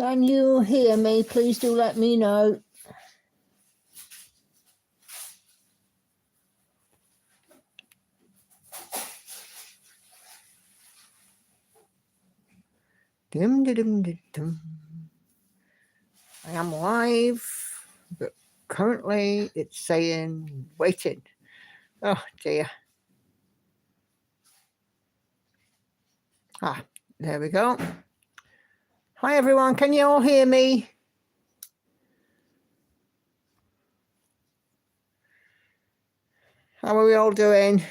Can you hear me? Please do let me know. Dum, dum, dum, dum, dum. I am live, but currently it's saying waiting. Oh dear. Ah, there we go. Hi everyone, can you all hear me? How are we all doing?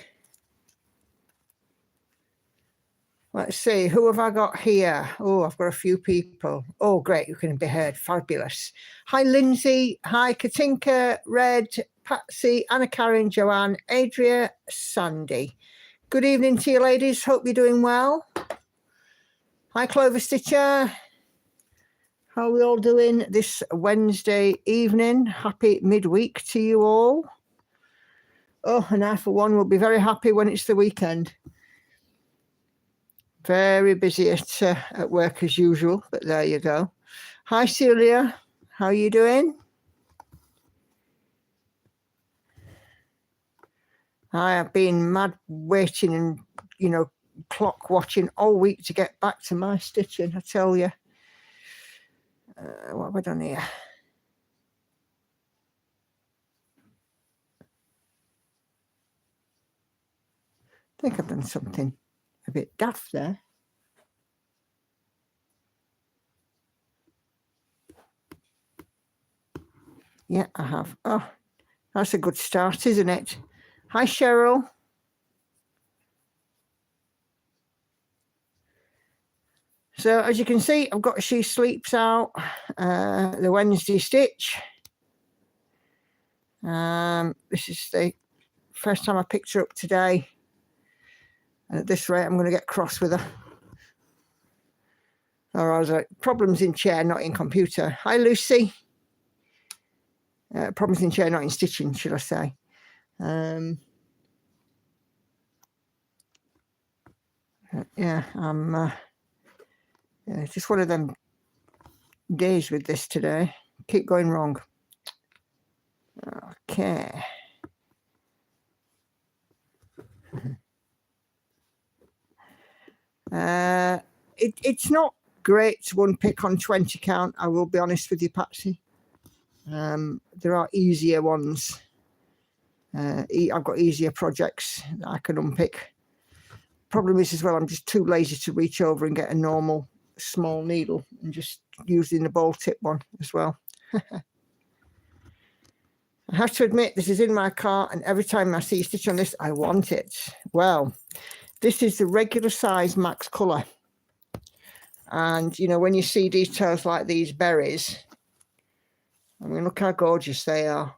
Let's see, who have I got here? Oh, I've got a few people. Oh, great, you can be heard. Fabulous. Hi, Lindsay. Hi, Katinka, Red, Patsy, Anna Karen, Joanne, Adria, Sandy. Good evening to you, ladies. Hope you're doing well. Hi, Clover Stitcher. How are we all doing this Wednesday evening? Happy midweek to you all. Oh, and I, for one, will be very happy when it's the weekend. Very busy at work as usual, but there you go. Hi, Celia. How are you doing? I have been mad waiting and, clock watching all week to get back to my stitching, I tell you. What have I done here? I think I've done something a bit daft there. Yeah, I have. Oh, that's a good start, isn't it? Hi, Cheryl. So as you can see, I've got She Sleeps Out, the Wednesday stitch. This is the first time I picked her up today. And at this rate, I'm going to get cross with her. Or I was like, problems in chair, not in computer. Hi, Lucy. Problems in chair, not in stitching, should I say. Yeah, I'm just one of them days with this today. Keep going wrong. Okay. It's not great to unpick on 20 count, I will be honest with you, Patsy. There are easier ones. I've got easier projects that I can unpick. Problem is as well, I'm just too lazy to reach over and get a normal small needle and just using the ball tip one as well. I have to admit, this is in my cart, and every time I see a stitch on this, I want it. Well, this is the regular size max colour. And, when you see details like these berries, I mean, look how gorgeous they are.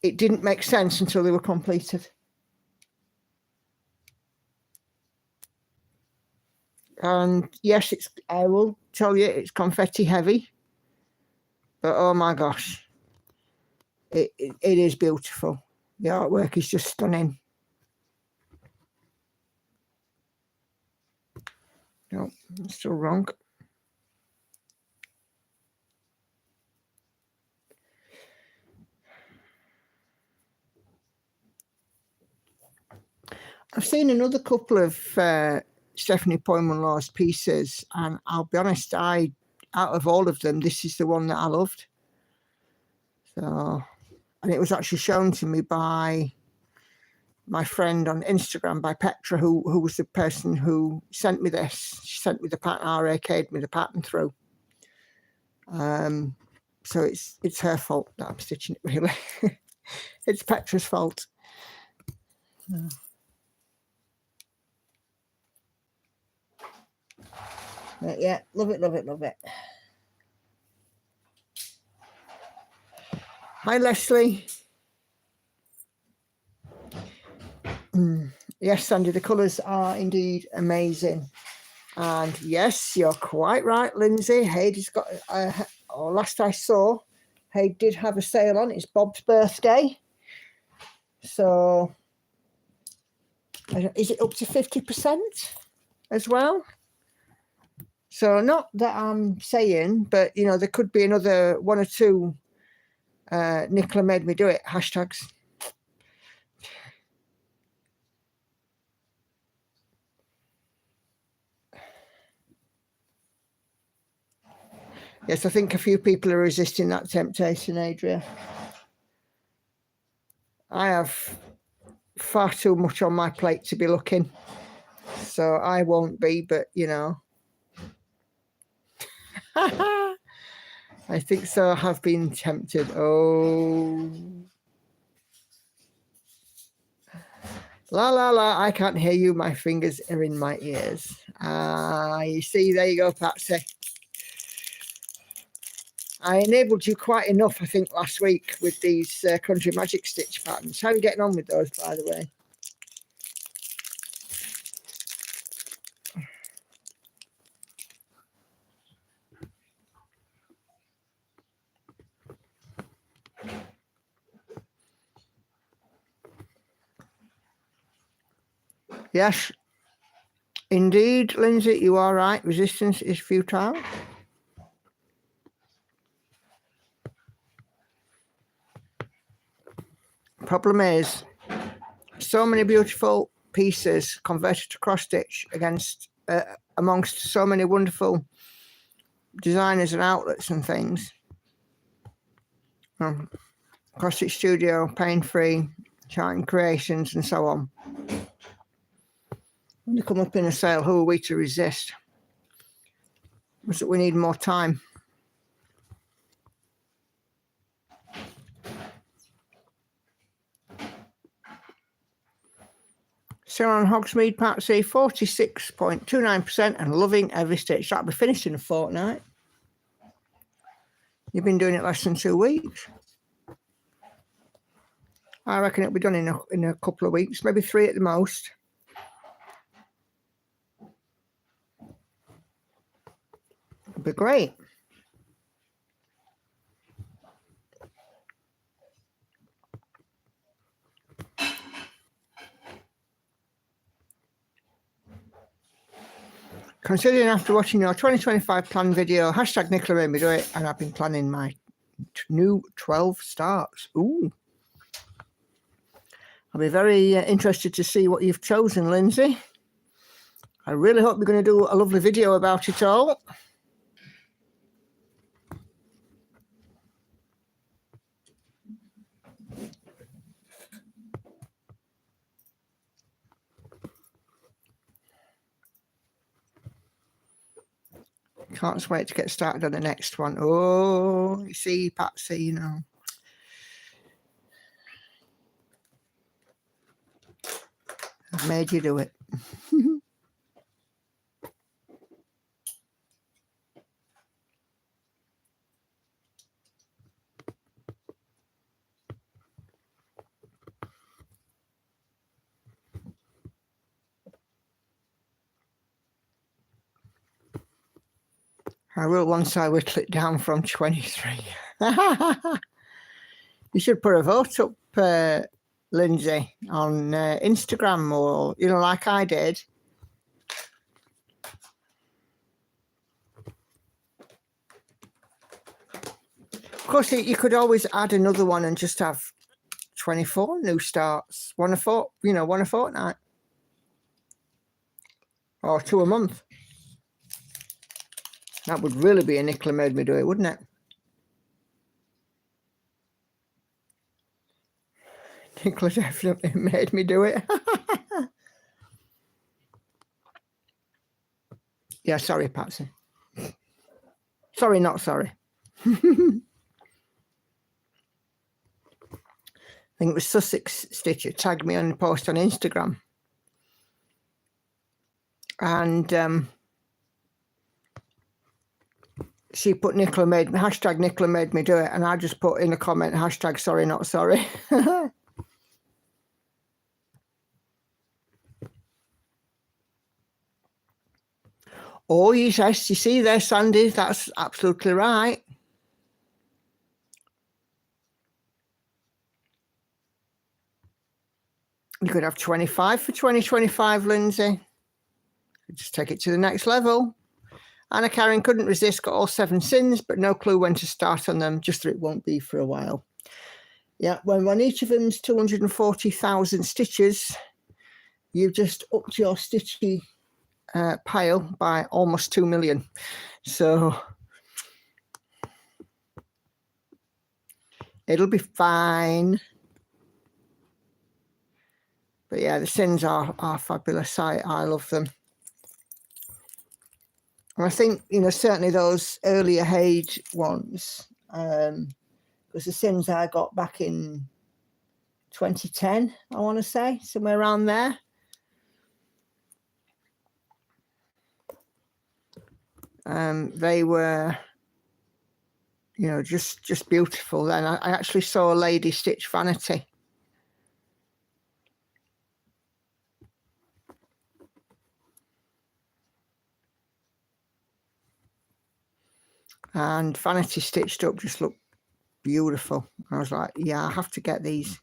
It didn't make sense until they were completed. And yes, I will tell you, it's confetti heavy. But oh my gosh, it is beautiful. The artwork is just stunning. No, I'm still wrong. I've seen another couple of Stephanie Poyman-Law's pieces, and I'll be honest, out of all of them, this is the one that I loved. So, and it was actually shown to me by my friend on Instagram, by Petra, who was the person who sent me this. She sent me the pattern, RAK'd me the pattern through. So it's her fault that I'm stitching it, really. It's Petra's fault. Yeah, love it, love it, love it. Hi, Leslie. Yes, Sandy, the colours are indeed amazing. And yes, you're quite right, Lindsay. Heidi's got, last I saw, Heidi did have a sale on. It's Bob's birthday. So, is it up to 50% as well? So not that I'm saying, but, you know, there could be another 1 or 2 Nicola made me do it hashtags. Yes, I think a few people are resisting that temptation, Adria. I have far too much on my plate to be looking, so I won't be, but, you know. I think so. I have been tempted. Oh. La, la, la. I can't hear you. My fingers are in my ears. You see, there you go, Patsy. I enabled you quite enough, I think, last week with these country magic stitch patterns. How are you getting on with those, by the way? Yes, indeed, Lindsay, you are right. Resistance is futile. Problem is, so many beautiful pieces converted to cross stitch amongst so many wonderful designers and outlets and things. Cross Stitch Studio, Pain Free, Charting Creations, and so on. When they come up in a sale, who are we to resist? It's that we need more time. Still on Hogsmeade, Patsy, 46.29% and loving every stitch. That'll be finished in a fortnight. You've been doing it less than 2 weeks. I reckon it'll be done in a couple of weeks, maybe 3 at the most. It'll be great. Considering after watching your 2025 plan video, hashtag Nicola made me do it, and I've been planning my new 12 starts. Ooh. I'll be very interested to see what you've chosen, Lindsay. I really hope you're going to do a lovely video about it all. Can't wait to get started on the next one. Oh, you see, Patsy, you know. I've made you do it. I will once I whittle it down from 23. You should put a vote up, Lindsay, on Instagram, or, you know, like I did. Of course, you could always add another one and just have 24 new starts, one a fortnight, or 2 a month. That would really be a Nicola made me do it, wouldn't it? Nicola definitely made me do it. Yeah, sorry, Patsy. Sorry, not sorry. I think it was Sussex Stitcher tagged me on a post on Instagram. And she put hashtag Nicola made me do it, and I just put in a comment, hashtag sorry, not sorry. Oh, yes, you see there, Sandy, that's absolutely right. You could have 25 for 2025, Lindsay. Just take it to the next level. Anna Karen couldn't resist, got all 7 sins, but no clue when to start on them, just that it won't be for a while. Yeah, when each of them's 240,000 stitches, you've just upped your stitchy pile by almost 2 million. So it'll be fine. But yeah, the sins are fabulous. I love them. And I think, you know, certainly those earlier Hage ones, because the sins I got back in 2010, I want to say, somewhere around there. They were, you know, just beautiful. Then I actually saw a lady stitch Vanity. And Vanity stitched up just looked beautiful. I was like, yeah, I have to get these.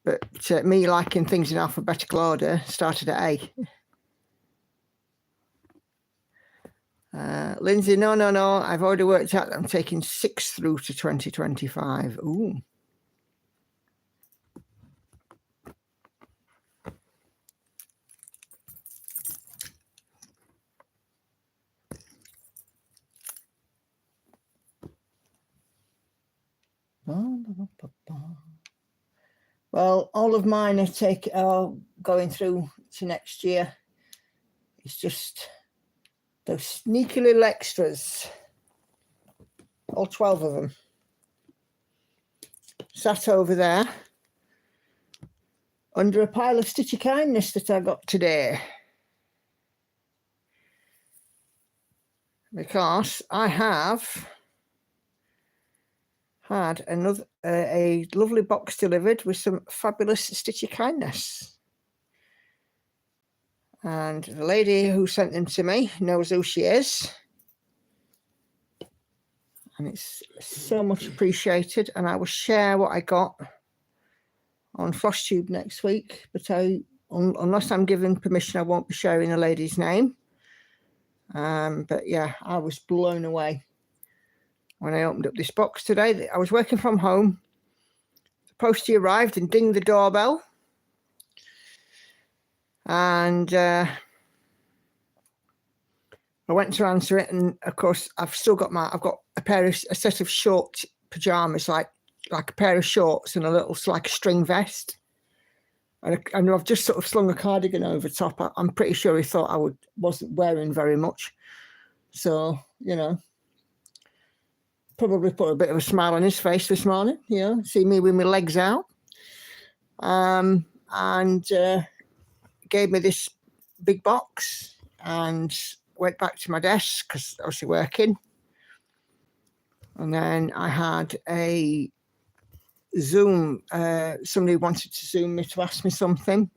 But me liking things in alphabetical order started at A. Lindsay, no. I've already worked out that I'm taking 6 through to 2025. Ooh. Well, all of mine are going through to next year. It's just those sneaky little extras. All 12 of them. Sat over there under a pile of Stitchy Kindness that I got today. Because I have had a lovely box delivered with some fabulous Stitchy Kindness. And the lady who sent them to me knows who she is. And it's so much appreciated. And I will share what I got on FlosTube next week. But unless I'm given permission, I won't be sharing the lady's name. But yeah, I was blown away when I opened up this box today. I was working from home. The postie arrived and dinged the doorbell. And I went to answer it, and of course I've got a set of short pajamas, like a pair of shorts and like a string vest. And I've just sort of slung a cardigan over top. I'm pretty sure he thought I wasn't wearing very much. So, you know, probably put a bit of a smile on his face this morning, you know, see me with my legs out. And gave me this big box and went back to my desk because I was working. And then I had a Zoom. Somebody wanted to Zoom me to ask me something.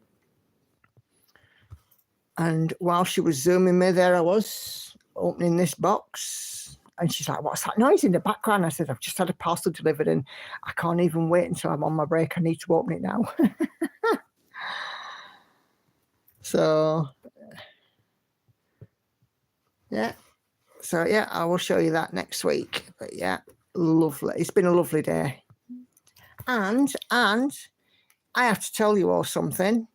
And while she was Zooming me, there I was opening this box. And she's like, what's that noise in the background? I said, I've just had a parcel delivered and I can't even wait until I'm on my break. I need to open it now. So, yeah. So, yeah, I will show you that next week. But, yeah, lovely. It's been a lovely day. And I have to tell you all something.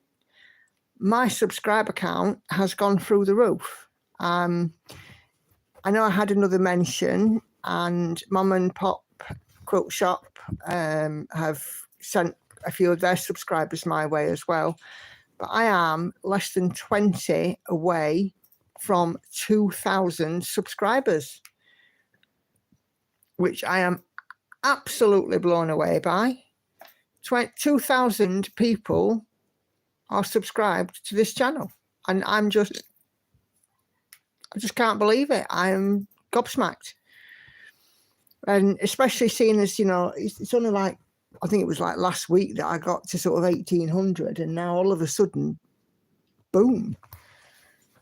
My subscriber count has gone through the roof. I know I had another mention, and Mum and Pop Quilt Shop have sent a few of their subscribers my way as well. But I am less than 20 away from 2,000 subscribers, which I am absolutely blown away by. 2,000 people are subscribed to this channel, and I just can't believe it. I'm gobsmacked. And especially seeing as, you know, it's only like, I think it was like last week that I got to sort of 1,800, and now all of a sudden, boom,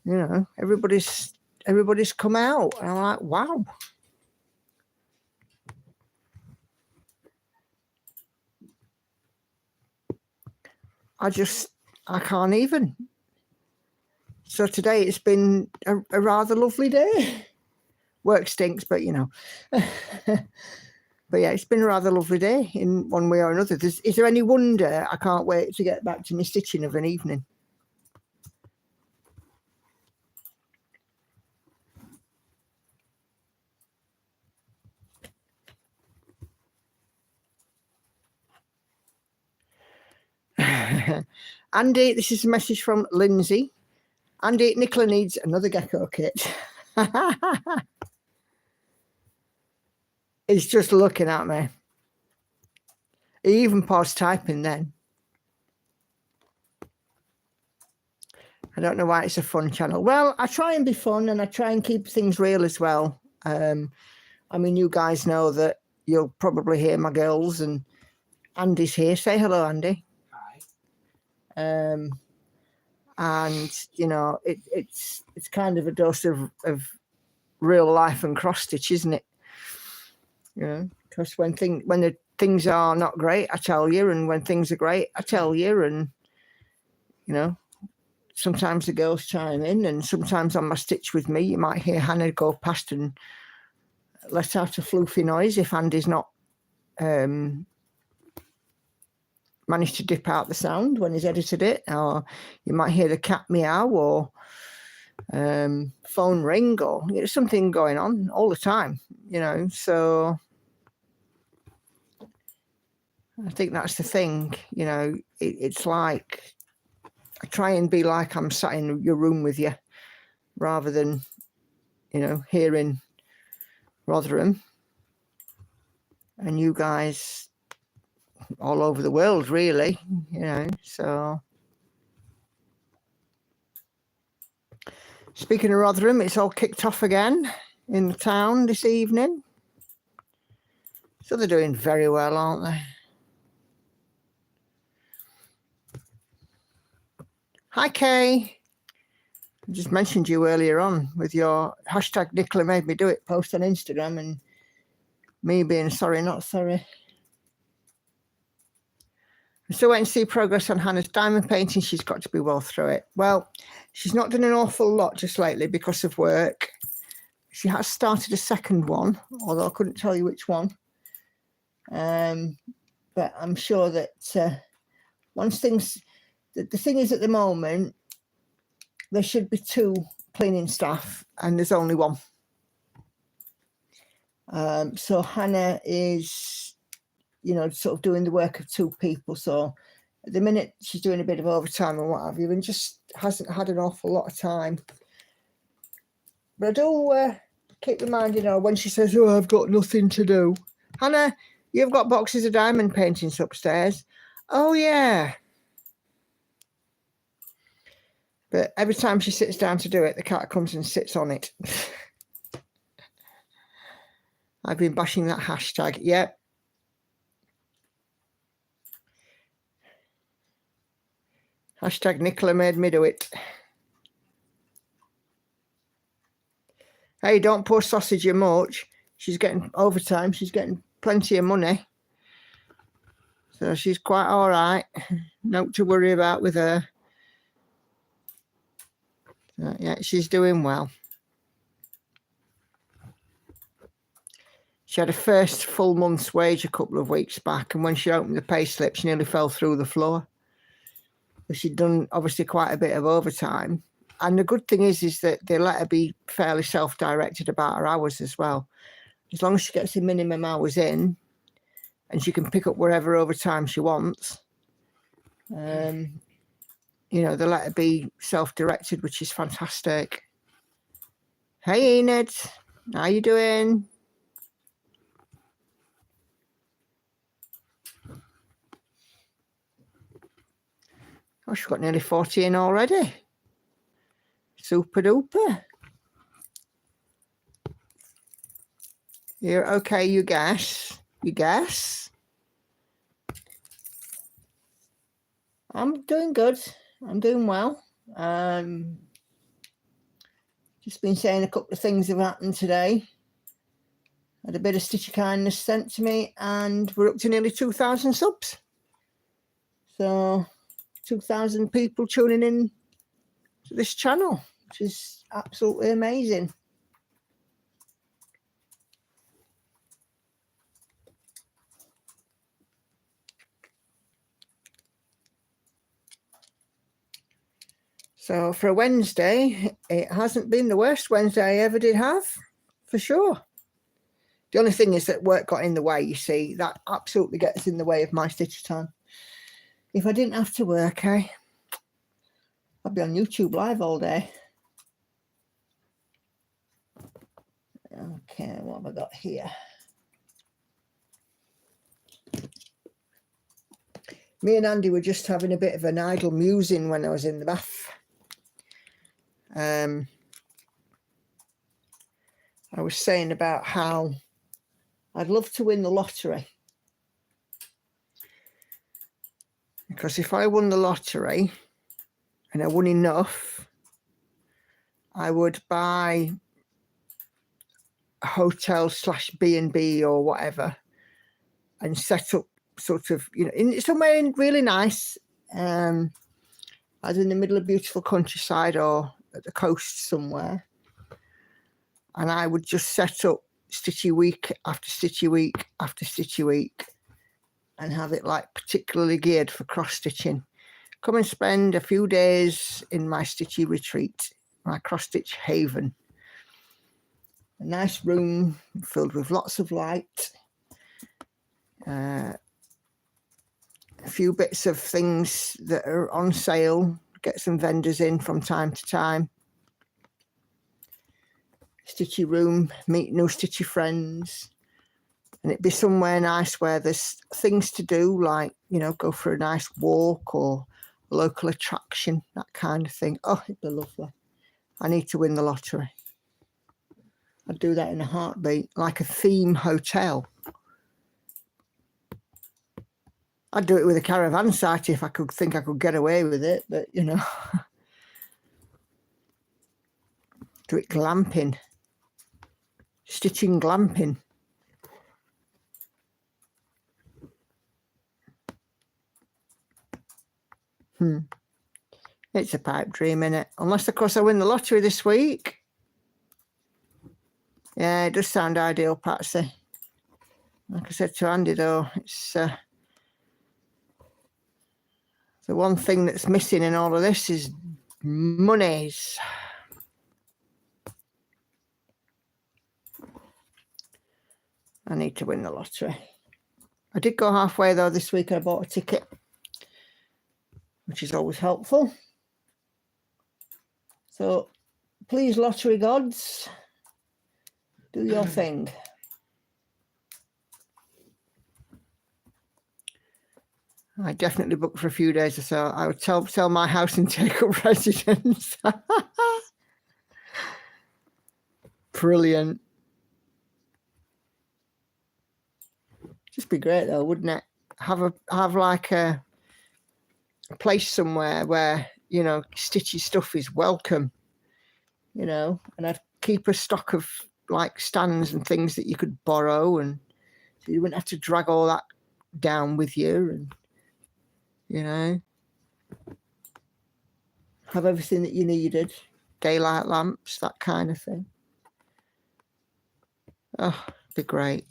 you know, everybody's come out, and I'm like, wow. I can't even. So today it's been a rather lovely day. Work stinks, but you know. But yeah, it's been a rather lovely day in one way or another. Is there any wonder I can't wait to get back to my stitching of an evening? Andy, this is a message from Lindsay. Andy, Nicola needs another gecko kit. He's just looking at me. He even paused typing then. I don't know why it's a fun channel. Well, I try and be fun and I try and keep things real as well. I mean, you guys know that you'll probably hear my girls, and Andy's here. Say hello, Andy. Hi. And you know, it's kind of a dose of real life and cross stitch, isn't it? You know, because when the things are not great, I tell you, and when things are great, I tell you, and you know, sometimes the girls chime in, and sometimes on my stitch with me, you might hear Hannah go past and let out a floofy noise if Andy's not managed to dip out the sound when he's edited it, or you might hear the cat meow or phone ring, or you know, something going on all the time, you know. So I think that's the thing, you know. It's like I try and be like I'm sat in your room with you, rather than, you know, here in Rotherham and you guys all over the world, really, you know. So speaking of Rotherham, it's all kicked off again in the town this evening. So they're doing very well, aren't they? Hi, Kay. I just mentioned you earlier on with your hashtag Nicola made me do it post on Instagram, and me being sorry, not sorry. I'm still waiting to see progress on Hannah's diamond painting. She's got to be well through it. Well, she's not done an awful lot just lately because of work. She has started a second one, although I couldn't tell you which one. But I'm sure that once things... The thing is, at the moment, there should be 2 cleaning staff and there's only 1. So Hannah is, you know, sort of doing the work of 2 people. So at the minute she's doing a bit of overtime and what have you, and just hasn't had an awful lot of time. But I do keep reminding her when she says, oh, I've got nothing to do. Hannah, you've got boxes of diamond paintings upstairs. Oh, yeah. But every time she sits down to do it, the cat comes and sits on it. I've been bashing that hashtag. Yep. Hashtag Nicola made me do it. Hey, don't poor sausage your much. She's getting overtime. She's getting plenty of money. So she's quite all right. Nothing to worry about with her. Yeah, she's doing well. She had her first full month's wage a couple of weeks back, and when she opened the pay slip, she nearly fell through the floor. But she'd done obviously quite a bit of overtime. And the good thing is that they let her be fairly self-directed about her hours as well. As long as she gets the minimum hours in, and she can pick up wherever overtime she wants, you know, they let her be self-directed, which is fantastic. Hey, Enid, how you doing? Oh, she's got nearly 40 in already. Super duper. You're okay, you guess. You guess? I'm doing good. I'm doing well. Just been saying a couple of things have happened today. Had a bit of Stitch of Kindness sent to me, and we're up to nearly 2,000 subs. So 2,000 people tuning in to this channel, which is absolutely amazing. So for a Wednesday, it hasn't been the worst Wednesday I ever did have, for sure. The only thing is that work got in the way, you see. That absolutely gets in the way of my stitch time. If I didn't have to work, I'd be on YouTube live all day. Okay, what have I got here? Me and Andy were just having a bit of an idle musing when I was in the bath. I was saying about how I'd love to win the lottery. Because if I won the lottery and I won enough, I would buy a hotel / B&B or whatever and set up sort of, in somewhere really nice, either in the middle of beautiful countryside or at the coast somewhere. And I would just set up stitchy week after stitchy week after stitchy week and have it like particularly geared for cross stitching. Come and spend a few days in my stitchy retreat, my cross stitch haven. A nice room filled with lots of light. A few bits of things that are on sale. Get some vendors in from time to time. Stitchy room, meet new stitchy friends. And it'd be somewhere nice where there's things to do, like, go for a nice walk or a local attraction, that kind of thing. Oh, it'd be lovely. I need to win the lottery. I'd do that in a heartbeat, like a theme hotel. I'd do it with a caravan site if I could think I could get away with it, but, do it glamping. Stitching glamping. It's a pipe dream, innit? Unless, of course, I win the lottery this week. Yeah, it does sound ideal, Patsy. Like I said to Andy, though, it's the one thing that's missing in all of this is monies. I need to win the lottery. I did go halfway, though, this week. I bought a ticket, which is always helpful. So, please, lottery gods, do your thing. I definitely booked for a few days or so. I would sell my house and take up residence. Brilliant. Just be great, though, wouldn't it? Have like a place somewhere where, stitchy stuff is welcome, and I'd keep a stock of like stands and things that you could borrow, and so you wouldn't have to drag all that down with you, and have everything that you needed, daylight lamps, that kind of thing. Oh, it'd be great.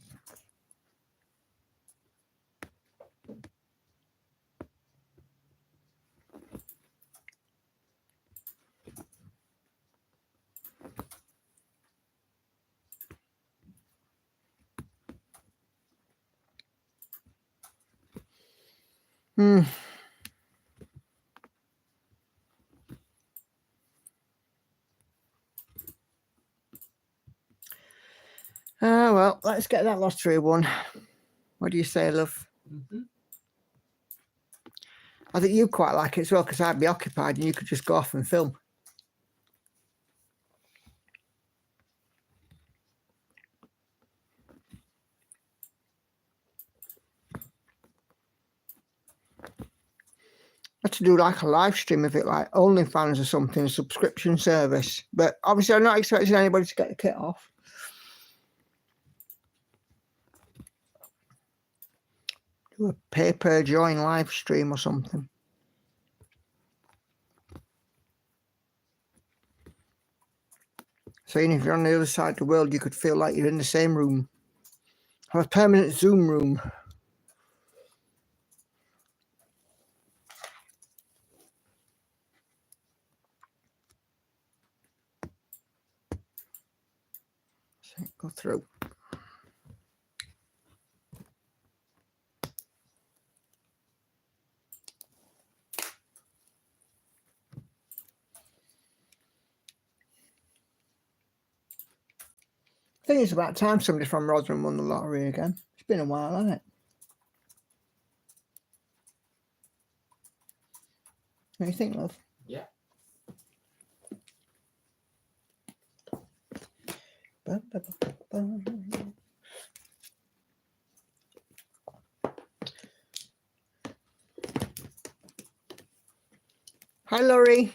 Oh, well, let's get that lottery won. What do you say, love? I think you'd quite like it as well, because I'd be occupied and you could just go off and film. I had to do like a live stream of it, like OnlyFans or something, a subscription service. But obviously I'm not expecting anybody to get the kit off. Do a pay-per-join live stream or something. So even if you're on the other side of the world, you could feel like you're in the same room. Have a permanent Zoom room. So go through. I think it's about time somebody from Rotherham won the lottery again. It's been a while, hasn't it? What do you think, love? Yeah. Ba, ba, ba, ba. Hi, Laurie.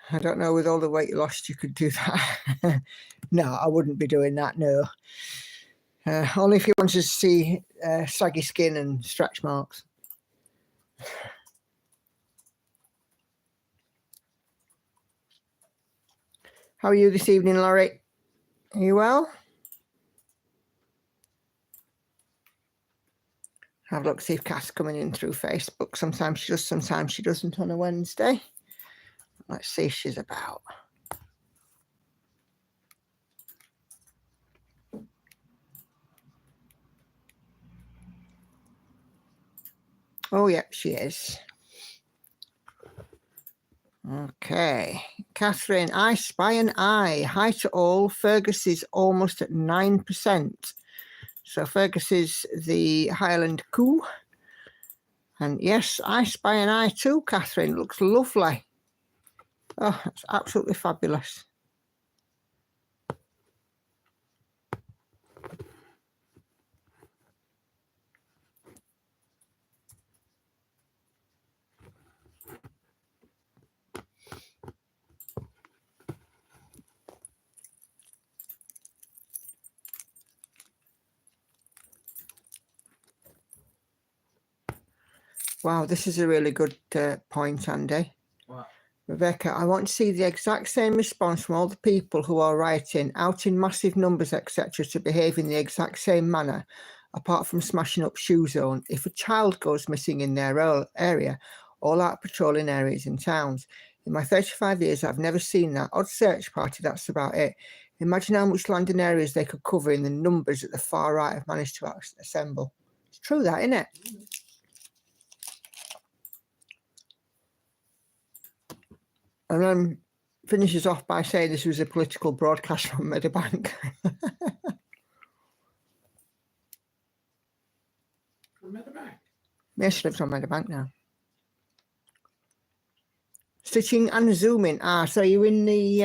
I don't know, with all the weight you lost, you could do that. No, I wouldn't be doing that, no. Only if you wanted to see saggy skin and stretch marks. How are you this evening, Laurie? Are you well? Have a look, see if Cass coming in through Facebook. Sometimes she does, sometimes she doesn't on a Wednesday. Let's see if she's about. Oh, yeah, she is. Okay. Catherine, I spy an eye. Hi to all. Fergus is almost at 9%. So Fergus is the Highland Coo. And yes, I spy an eye too, Catherine. It looks lovely. Oh, that's absolutely fabulous. Wow, this is a really good point, Andy. What? Rebecca, I want to see the exact same response from all the people who are writing out in massive numbers, etc., to behave in the exact same manner, apart from smashing up shoe zone. If a child goes missing in their area, all out patrolling areas in towns. In my 35 years, I've never seen that. Odd search party, that's about it. Imagine how much land and areas they could cover in the numbers that the far right have managed to assemble. It's true, that, isn't it? And then finishes off by saying this was a political broadcast from Meadowbank. From Meadowbank? Yes, she lives on Meadowbank now. Stitching and zooming. So you're in the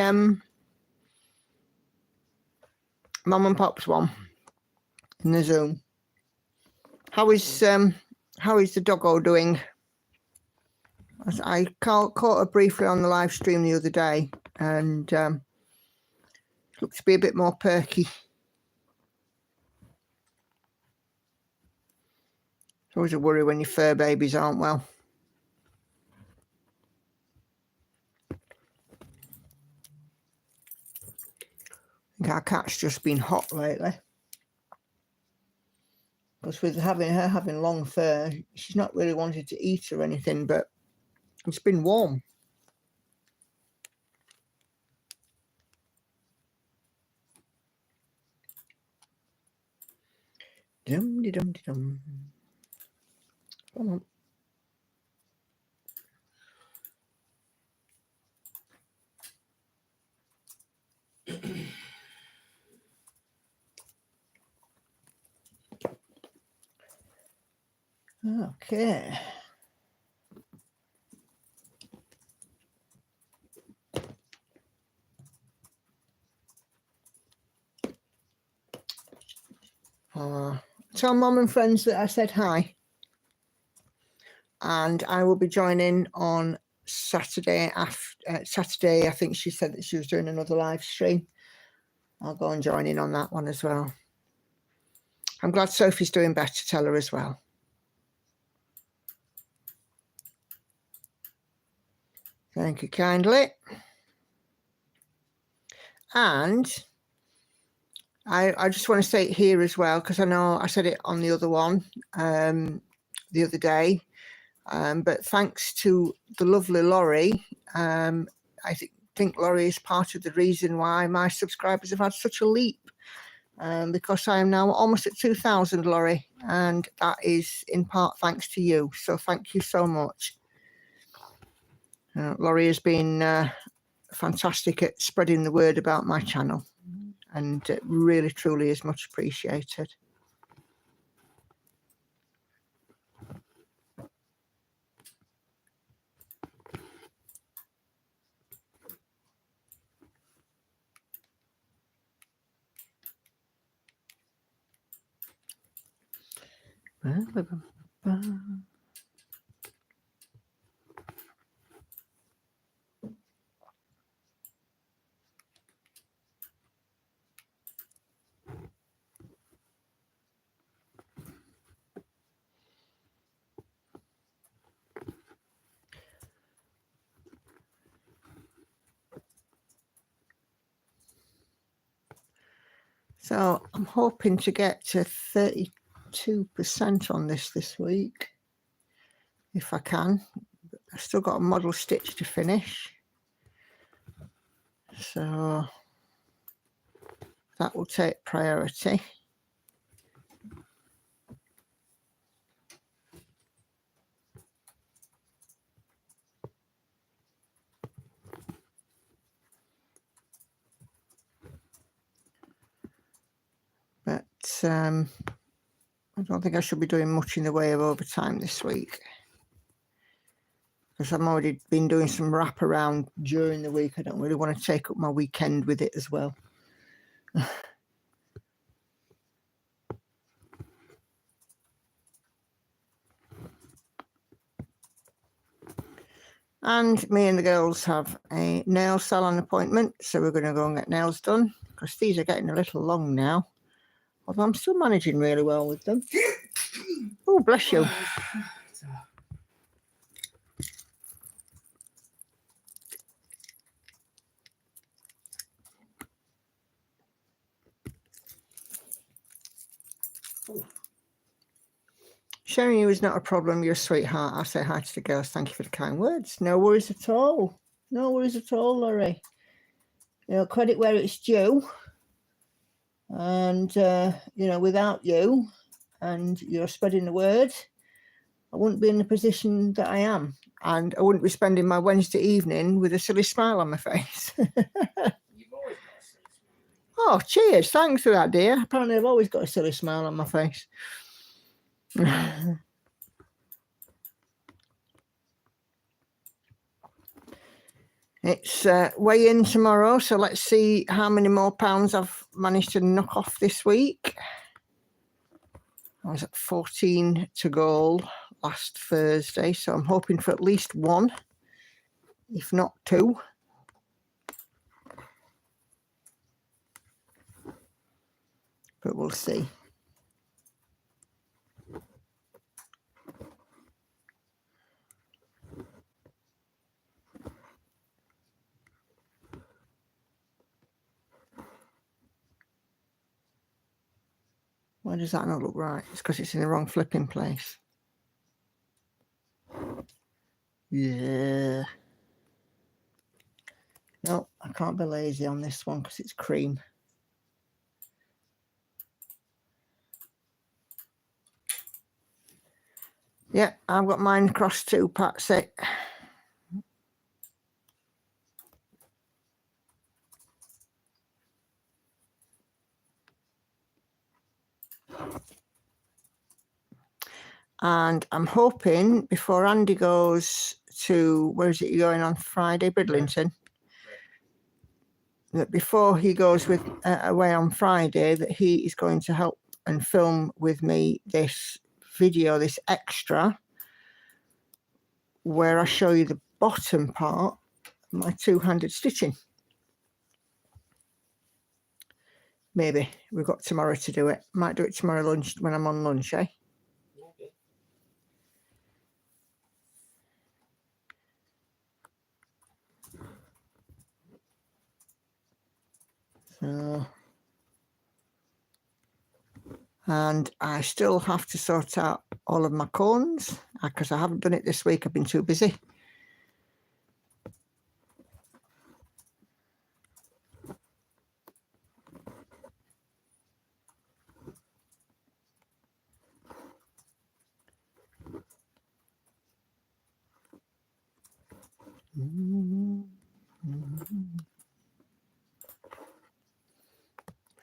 Mum and Pop's one in the Zoom. How is the doggo doing? I caught her briefly on the live stream the other day, and looks to be a bit more perky. It's always a worry when your fur babies aren't well. I think our cat's just been hot lately. Because with her having long fur, she's not really wanted to eat or anything, but it's been warm. Dum-de-dum-de-dum. Come on. Okay. Tell Mum and friends that I said hi. And I will be joining on Saturday. Saturday, I think she said that she was doing another live stream. I'll go and join in on that one as well. I'm glad Sophie's doing better. Tell her as well. Thank you kindly. And I just want to say it here as well, because I know I said it on the other one the other day. But thanks to the lovely Laurie, I think Laurie is part of the reason why my subscribers have had such a leap. Because I am now almost at 2,000, Laurie, and that is in part thanks to you. So thank you so much. Laurie has been fantastic at spreading the word about my channel, and it really, truly is much appreciated. So I'm hoping to get to 32% on this week, if I can. I've still got a model stitch to finish, so that will take priority. But I don't think I should be doing much in the way of overtime this week, because I've already been doing some wraparound during the week. I don't really want to take up my weekend with it as well. And me and the girls have a nail salon appointment, so we're going to go and get nails done, because these are getting a little long now, although I'm still managing really well with them. Oh, bless you. Sharing you is not a problem. You're a sweetheart. I say hi to the girls. Thank you for the kind words. No worries at all. No worries at all, Laurie. You know, credit where it's due. And, you know, without you and you're spreading the word, I wouldn't be in the position that I am. And I wouldn't be spending my Wednesday evening with a silly smile on my face. You've always got a silly smile. Oh, cheers. Thanks for that, dear. Apparently I've always got a silly smile on my face. It's weigh in tomorrow, so let's see how many more pounds I've managed to knock off this week. I was at 14 to go last Thursday, so I'm hoping for at least one, if not two. But we'll see. Why does that not look right? It's because it's in the wrong flipping place. Yeah. No, I can't be lazy on this one because it's cream. Yeah, I've got mine crossed too, Patsy. And I'm hoping before Andy goes to, where is it you're going on Friday? Bridlington. That before he goes with away on Friday, that he is going to help and film with me this video, this extra, where I show you the bottom part of my two-handed stitching. Maybe. We've got tomorrow to do it. Might do it tomorrow lunch when I'm on lunch, eh? So, and I still have to sort out all of my cones because I haven't done it this week. I've been too busy.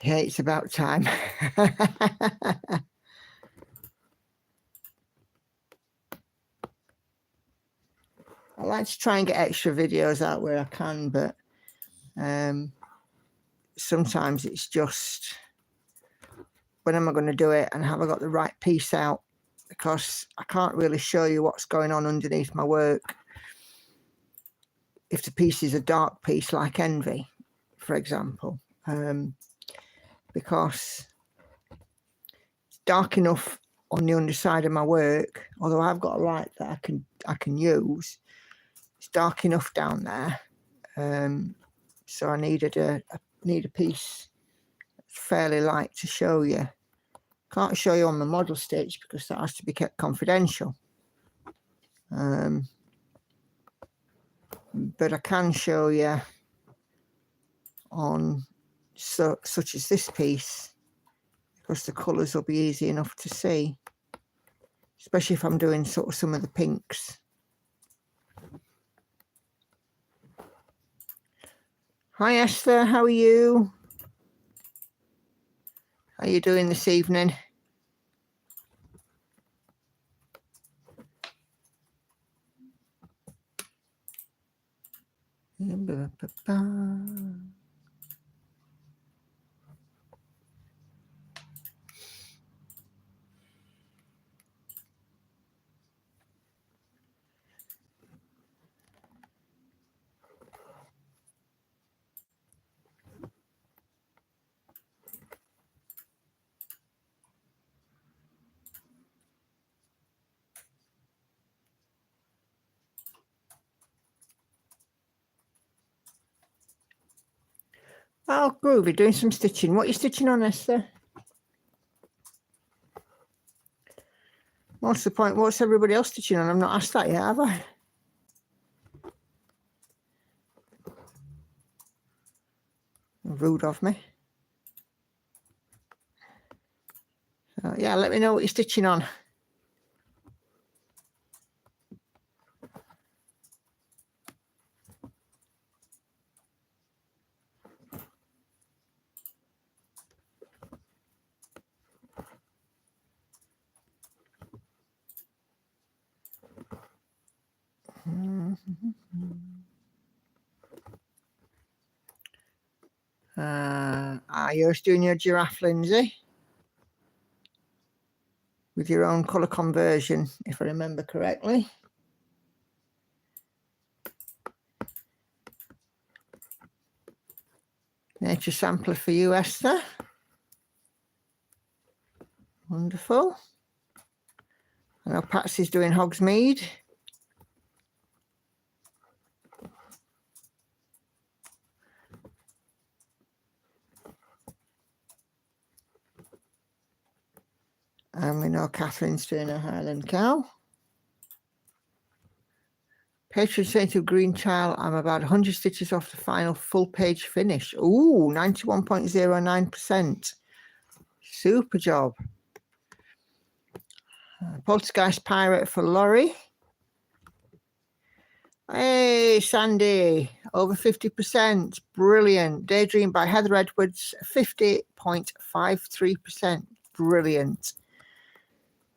Yeah, it's about time. I like to try and get extra videos out where I can, but sometimes it's just, when am I going to do it, and have I got the right piece out? Because I can't really show you what's going on underneath my work if the piece is a dark piece like Envy, for example, because it's dark enough on the underside of my work, although I've got a light that I can use. It's dark enough down there, so I needed a piece fairly light to show you. Can't show you on the model stage because that has to be kept confidential. But I can show you on such as this piece, because the colours will be easy enough to see, especially if I'm doing sort of some of the pinks. Hi Esther, how are you? How are you doing this evening? Oh, groovy, doing some stitching. What are you stitching on, Esther? What's the point? What's everybody else stitching on? I've not asked that yet, have I? Rude of me. So, yeah, let me know what you're stitching on. You're doing your giraffe, Lindsay, with your own colour conversion, if I remember correctly. Nature sampler for you, Esther. Wonderful. I know Patsy's doing Hogsmeade. And we know Catherine's doing a Highland Cow. Patron saint of Green Tile, I'm about 100 stitches off the final full page finish. Ooh, 91.09%. Super job. Poltergeist Pirate for Laurie. Hey, Sandy, over 50%. Brilliant. Daydream by Heather Edwards, 50.53%. Brilliant.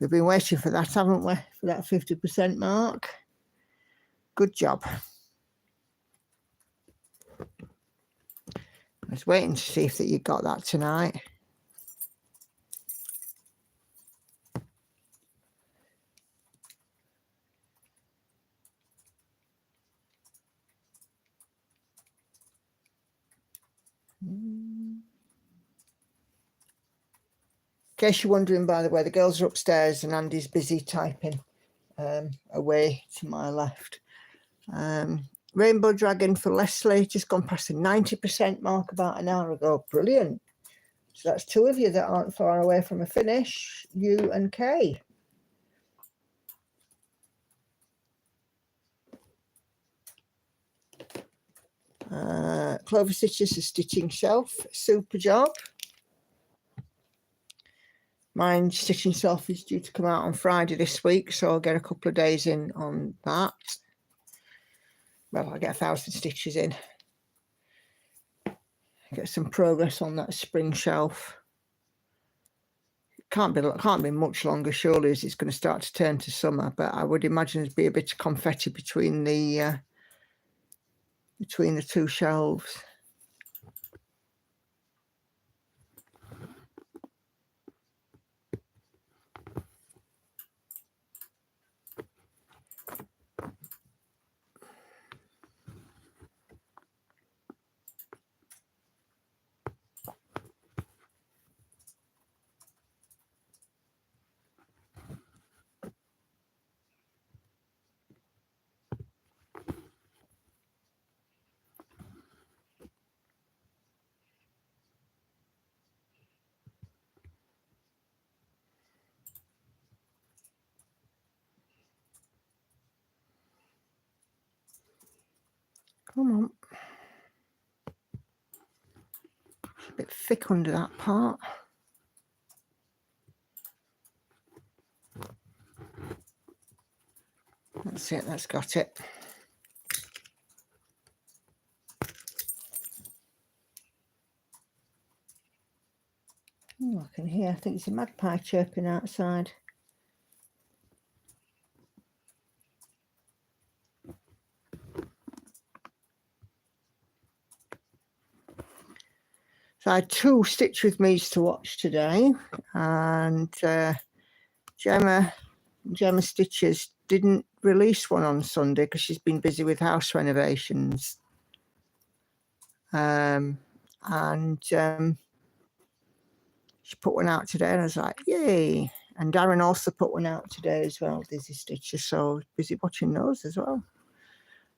We've been waiting for that, haven't we? For that 50% mark. Good job. I was waiting to see if that you got that tonight. In case you're wondering, by the way, the girls are upstairs and Andy's busy typing away to my left. Rainbow Dragon for Leslie, just gone past the 90% mark about an hour ago. Brilliant. So that's 2 of you that aren't far away from a finish, you and Kay. Clover Stitches, a stitching shelf, super job. Mine stitching shelf is due to come out on Friday this week, so I'll get a couple of days in on that. Well, I'll get 1,000 stitches in. Get some progress on that spring shelf. Can't be much longer, surely, as it's going to start to turn to summer. But I would imagine there'd be a bit of confetti between the 2 shelves. Come on. It's a bit thick under that part. That's it, that's got it. Oh, I can hear, I think it's a magpie chirping outside. So I had 2 Stitch With Me's to watch today, and Gemma Stitches didn't release one on Sunday because she's been busy with house renovations. She put one out today, and I was like, yay. And Darren also put one out today as well, Dizzy Stitches, so busy watching those as well.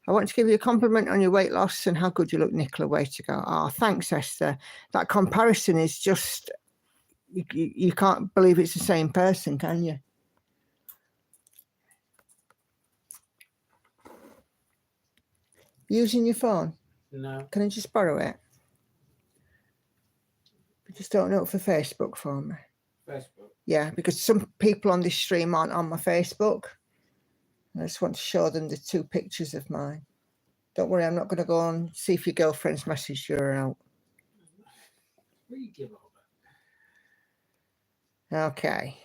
I want to give you a compliment on your weight loss and how good you look, Nicola. Way to go. Oh, thanks, Esther. That comparison is just, you can't believe it's the same person, can you? Using your phone? No. Can I just borrow it? Just open it up for Facebook for me. Facebook? Yeah, because some people on this stream aren't on my Facebook. I just want to show them the 2 pictures of mine. Don't worry, I'm not going to go and see if your girlfriend's messaged you out. Will you give over? Okay.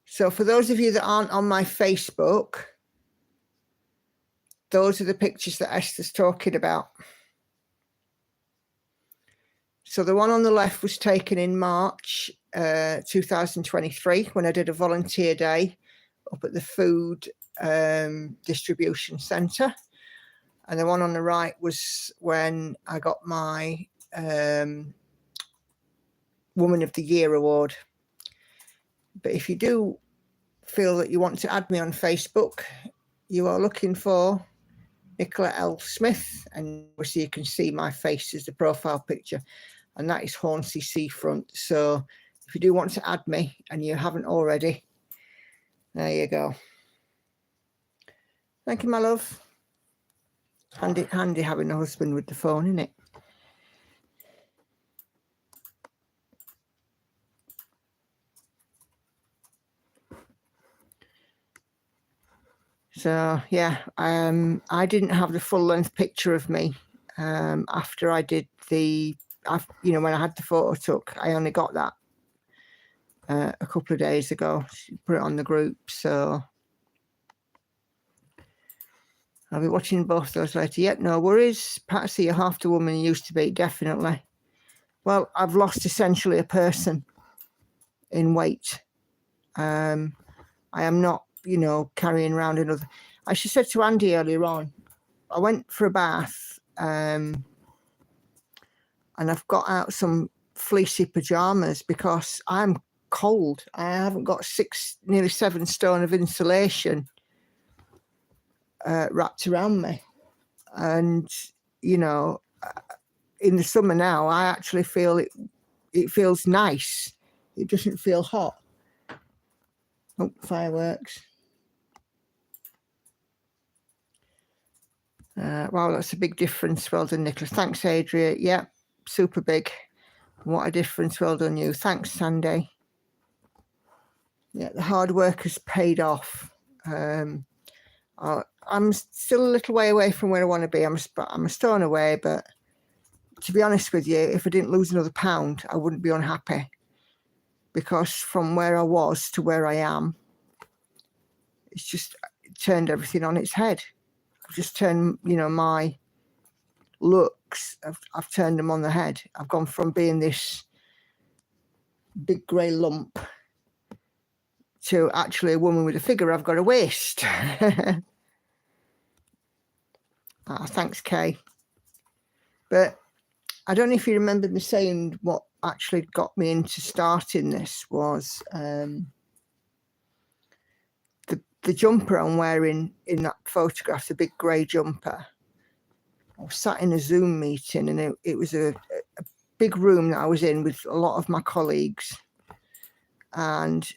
So for those of you that aren't on my Facebook, those are the pictures that Esther's talking about. So the one on the left was taken in March 2023 when I did a volunteer day up at the food distribution centre. And the one on the right was when I got my Woman of the Year award. But if you do feel that you want to add me on Facebook, you are looking for Nicola L. Smith, and so you can see my face as the profile picture, and that is Hornsey Seafront. So if you do want to add me and you haven't already, there you go. Thank you, my love. Handy having a husband with the phone, isn't it? So yeah, I didn't have the full length picture of me after I did when I had the photo took. I only got that a couple of days ago. She put it on the group, so I'll be watching both those later. Yep, no worries. Patsy, you're half the woman you used to be, definitely. Well, I've lost essentially a person in weight. I am not, carrying around another. As she said to Andy earlier on, I went for a bath and I've got out some fleecy pajamas because I'm cold. I haven't got nearly 7 stone of insulation wrapped around me. And, you know, in the summer now, I actually feel it feels nice. It doesn't feel hot. Oh, fireworks. Wow, that's a big difference. Well done, Nicholas. Thanks, Adria. Yeah, super big. What a difference. Well done, you. Thanks, Sandy. Yeah, the hard work has paid off. I'm still a little way away from where I want to be. I'm a stone away, but to be honest with you, if I didn't lose another pound, I wouldn't be unhappy, because from where I was to where I am, it's just turned everything on its head. I've just turned, you know, my looks, I've turned them on the head. I've gone from being this big grey lump to actually a woman with a figure. I've got a waist. Thanks, Kay. But I don't know if you remember me saying what actually got me into starting this was the jumper I'm wearing in that photograph, the big grey jumper. I was sat in a Zoom meeting, and it was a big room that I was in with a lot of my colleagues. And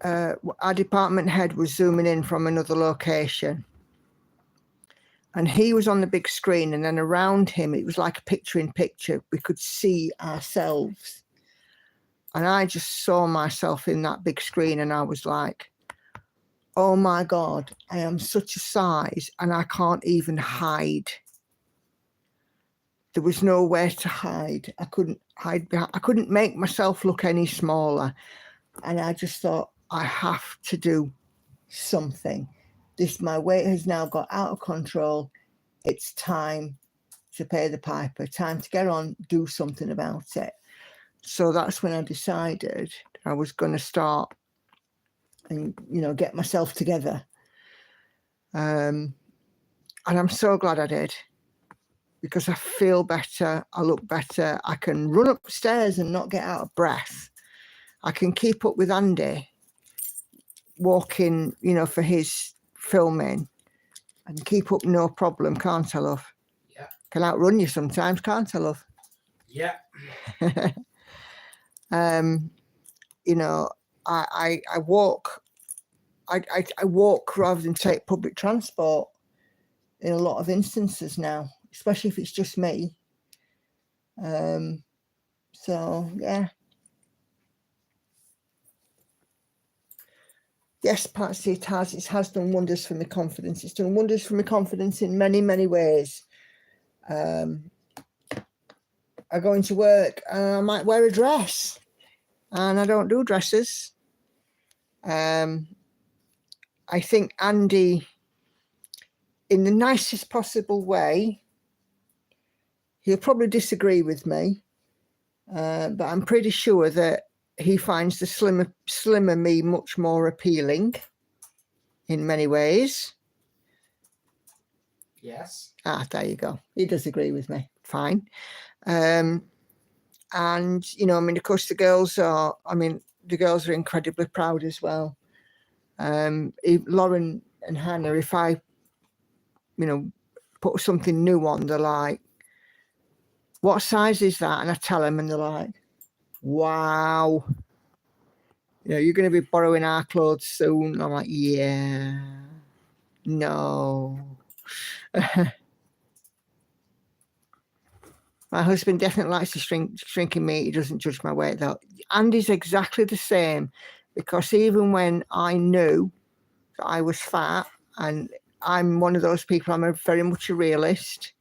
our department head was zooming in from another location. And he was on the big screen, and then around him, it was like a picture in picture. We could see ourselves. And I just saw myself in that big screen, and I was like, oh my God, I am such a size and I can't even hide. There was nowhere to hide. I couldn't hide. I couldn't make myself look any smaller. And I just thought, I have to do something. My weight has now got out of control. It's time to pay the piper, time to get on, do something about it. So that's when I decided I was going to start and, you know, get myself together. And I'm so glad I did, because I feel better. I look better. I can run upstairs and not get out of breath. I can keep up with Andy walking, you know, for his filming, and keep up no problem, can't I, love? Yeah. Can outrun you sometimes, can't I, love? Yeah. You know, I walk. I walk rather than take public transport in a lot of instances now, especially if it's just me. So yeah. Yes, Patsy, it has done wonders for my confidence. It's done wonders for my confidence in many, many ways. I go into work and I might wear a dress, and I don't do dresses. I think Andy, in the nicest possible way, he'll probably disagree with me, but I'm pretty sure that he finds the slimmer me much more appealing in many ways. Yes. There you go. He does agree with me. Fine. And, you know, I mean, of course, the girls are incredibly proud as well. Lauren and Hannah, if I, you know, put something new on, they're like, what size is that? And I tell them, and they're like, wow. You know, you're going to be borrowing our clothes soon. I'm like, yeah, no. My husband definitely likes to shrinking me. He doesn't judge my weight, though. Andy's exactly the same, because even when I knew that I was fat, and I'm one of those people, I'm very much a realist,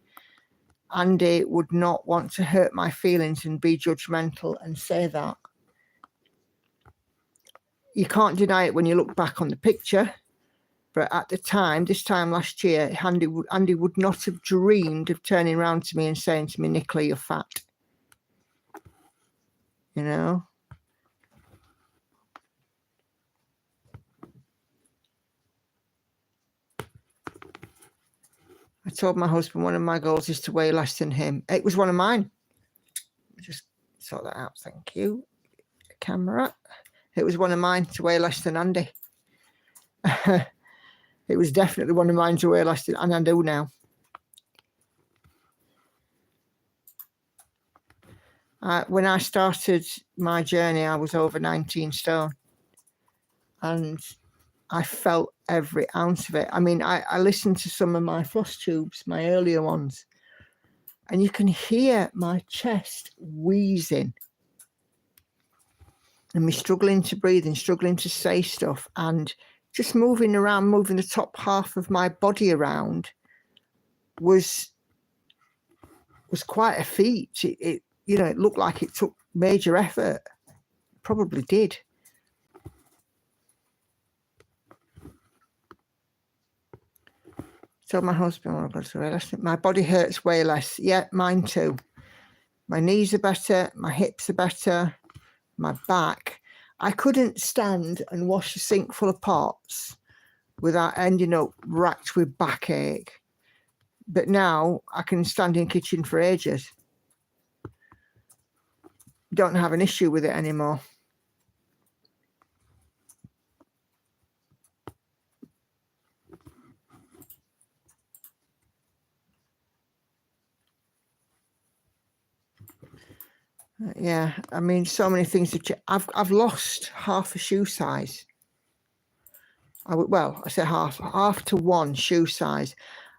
Andy would not want to hurt my feelings and be judgmental and say that. You can't deny it when you look back on the picture. But at the time, this time last year, Andy would not have dreamed of turning around to me and saying to me, Nicola, you're fat. You know? I told my husband one of my goals is to weigh less than him. It was one of mine. Just sort that out. Thank you. Camera. It was one of mine to weigh less than Andy. It was definitely one of mine to wear last, and I do now. When I started my journey, I was over 19 stone, and I felt every ounce of it. I mean, I listened to some of my floss tubes, my earlier ones, and you can hear my chest wheezing and me struggling to breathe and struggling to say stuff, and just moving around, moving the top half of my body around was quite a feat. It you know, it looked like it took major effort. Probably did. So my husband, oh God, sorry, my body hurts way less. Yeah, mine too. My knees are better, my hips are better, my back. I couldn't stand and wash a sink full of pots without ending up racked with backache. But now I can stand in the kitchen for ages. Don't have an issue with it anymore. Yeah, I mean, so many things that I've lost half a shoe size. Well, I say half to one shoe size.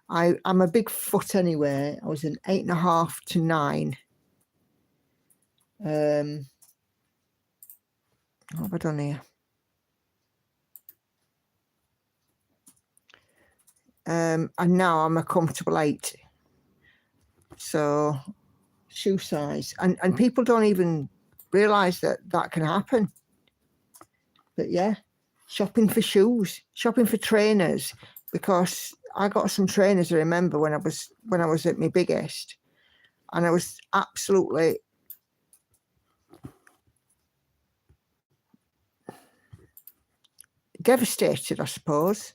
I'm a big foot anyway. I was an 8.5 to 9. What have I done here? And now I'm a comfortable 8. So shoe size, and people don't even realize that can happen. But yeah, shopping for shoes, shopping for trainers, because I got some trainers, I remember, when I was at my biggest, and I was absolutely devastated, I suppose.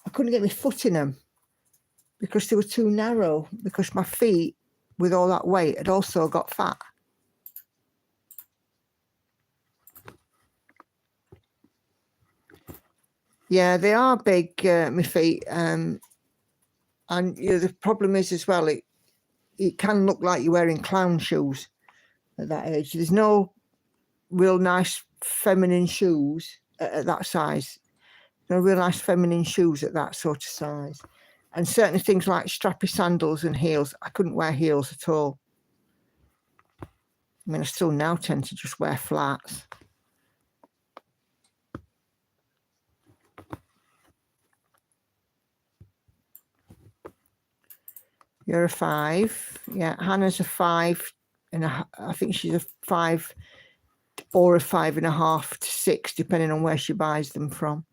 I couldn't get my foot in them because they were too narrow, because my feet, with all that weight, had also got fat. Yeah, they are big, my feet. And you know, the problem is as well, it can look like you're wearing clown shoes at that age. There's no real nice feminine shoes at that size. No real nice feminine shoes at that sort of size. And certainly things like strappy sandals and heels, I couldn't wear heels at all. I mean, I still now tend to just wear flats. You're a 5. Yeah, Hannah's a 5, and I think she's a 5 or a 5.5 to 6, depending on where she buys them from.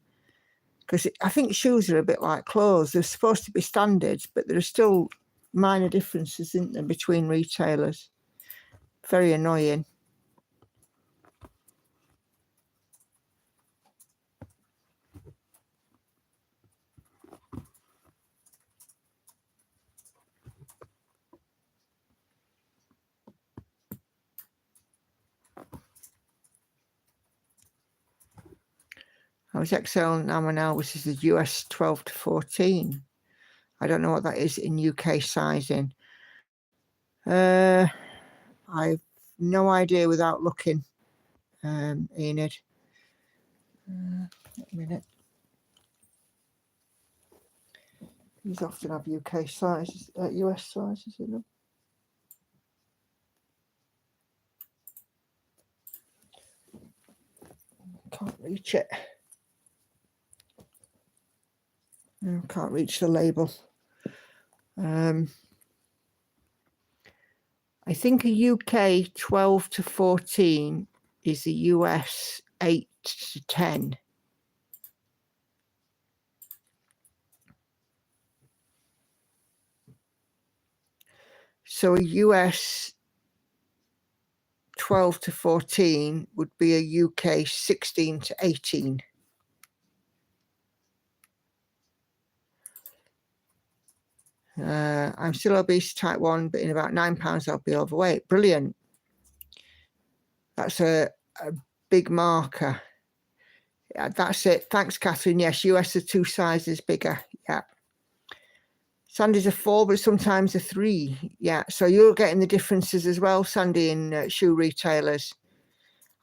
Because I think shoes are a bit like clothes. They're supposed to be standards, but there are still minor differences, isn't there, between retailers. Very annoying. I was XL, now I'm an L, which is the US 12 to 14. I don't know what that is in UK sizing. I've no idea without looking, Enid. A minute. These often have UK sizes, US sizes in them. Can't reach it. No, can't reach the label. I think a UK 12 to 14 is the US 8 to 10. So a US 12 to 14 would be a UK 16 to 18. I'm still obese, type 1, but in about 9 pounds I'll be overweight. Brilliant. That's a big marker. Yeah, that's it. Thanks, Catherine. Yes, US are 2 sizes bigger. Yeah. Sandy's a 4, but sometimes a 3. Yeah, so you're getting the differences as well, Sandy, in shoe retailers.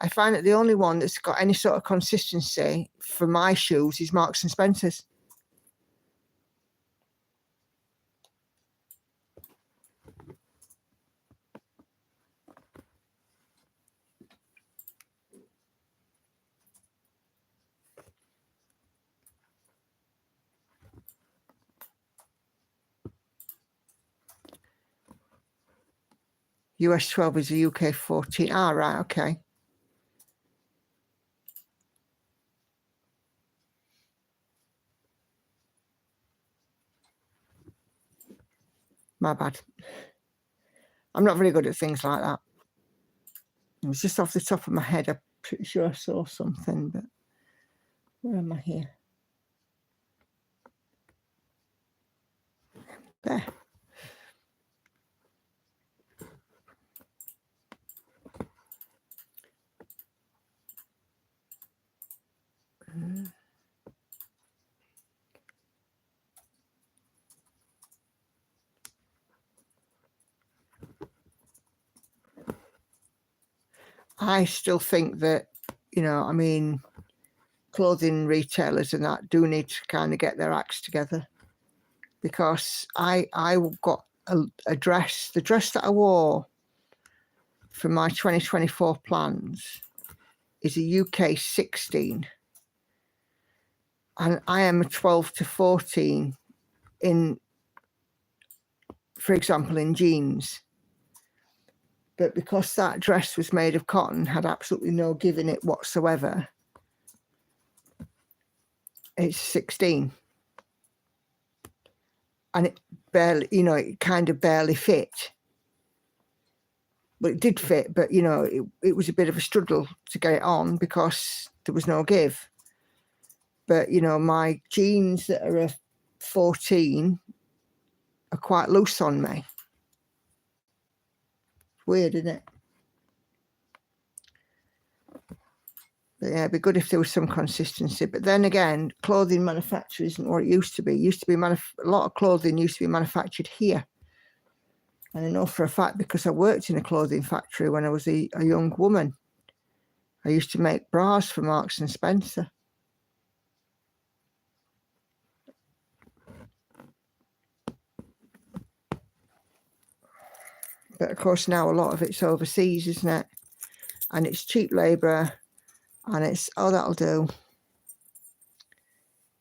I find that the only one that's got any sort of consistency for my shoes is Marks and Spencer's. US 12 is a UK 14. Ah, right, okay. My bad. I'm not very good at things like that. It was just off the top of my head. I'm pretty sure I saw something, but where am I here? There. I still think that, you know, I mean, clothing retailers and that do need to kind of get their acts together, because I got a dress, the dress that I wore for my 2024 plans is a UK 16, and I am a 12 to 14 in, for example, in jeans. But because that dress was made of cotton, had absolutely no give in it whatsoever, it's 16. And it barely, you know, it kind of barely fit. But it did fit, but, you know, it was a bit of a struggle to get it on because there was no give. But, you know, my jeans that are a 14 are quite loose on me. Weird, isn't it? But yeah, it'd be good if there was some consistency. But then again, clothing manufacture isn't what it used to be. It used to be a lot of clothing used to be manufactured here. And I know for a fact, because I worked in a clothing factory when I was a young woman. I used to make bras for Marks and Spencer. But of course now a lot of it's overseas, isn't it? And it's cheap labour, and it's, oh, that'll do.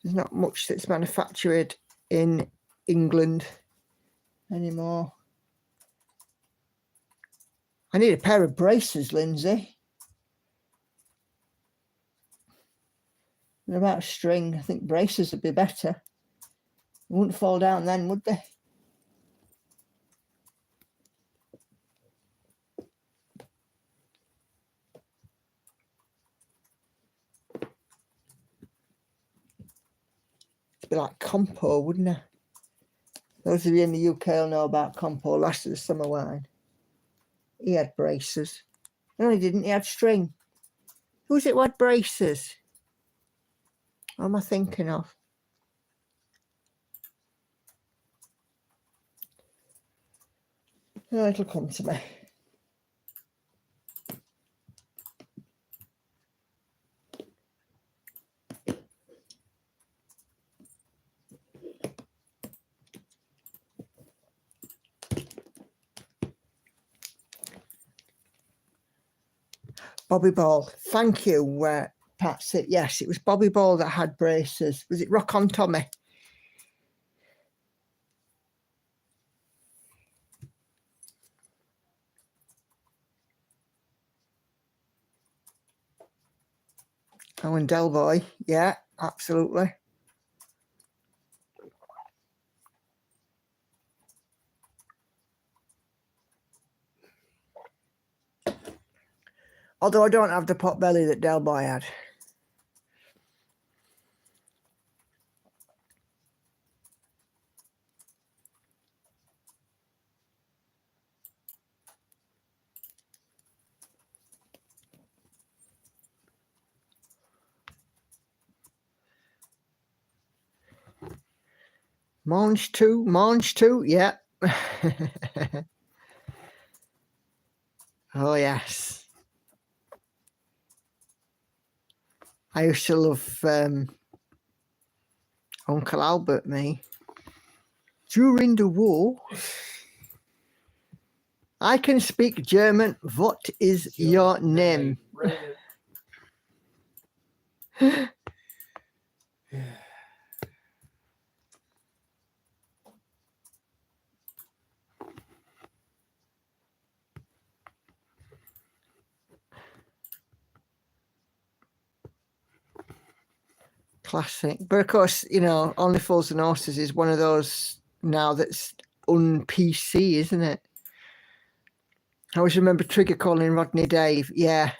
There's not much that's manufactured in England anymore. I need a pair of braces, Lindsay. They're about string. I think braces would be better. They wouldn't fall down then, would they? It'd be like Compo, wouldn't it? Those of you in the UK will know about Compo, last of the summer wine. He had braces. No, he didn't. He had string. Who was it who had braces? What am I thinking of? Oh, it'll come to me. Bobby Ball. Thank you, Patsy. Yes, it was Bobby Ball that had braces. Was it Rock on Tommy? Oh, and Del Boy. Yeah, absolutely. Although I don't have the pot belly that Del Boy had. Mange too, yeah. Oh, yes. I used to love Uncle Albert, me. During the war, I can speak German. What is your name? Classic. But of course, you know, Only Fools and Horses is one of those now that's un-PC, isn't it? I always remember Trigger calling Rodney Dave. Yeah. Do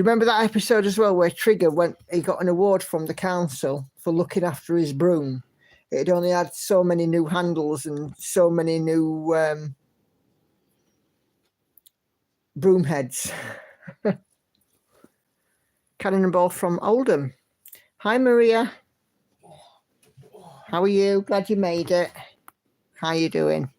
you remember that episode as well where Trigger he got an award from the council for looking after his broom? It only had so many new handles and so many new broom heads. Cannonball from Oldham. Hi, Maria. How are you? Glad you made it. How you doing?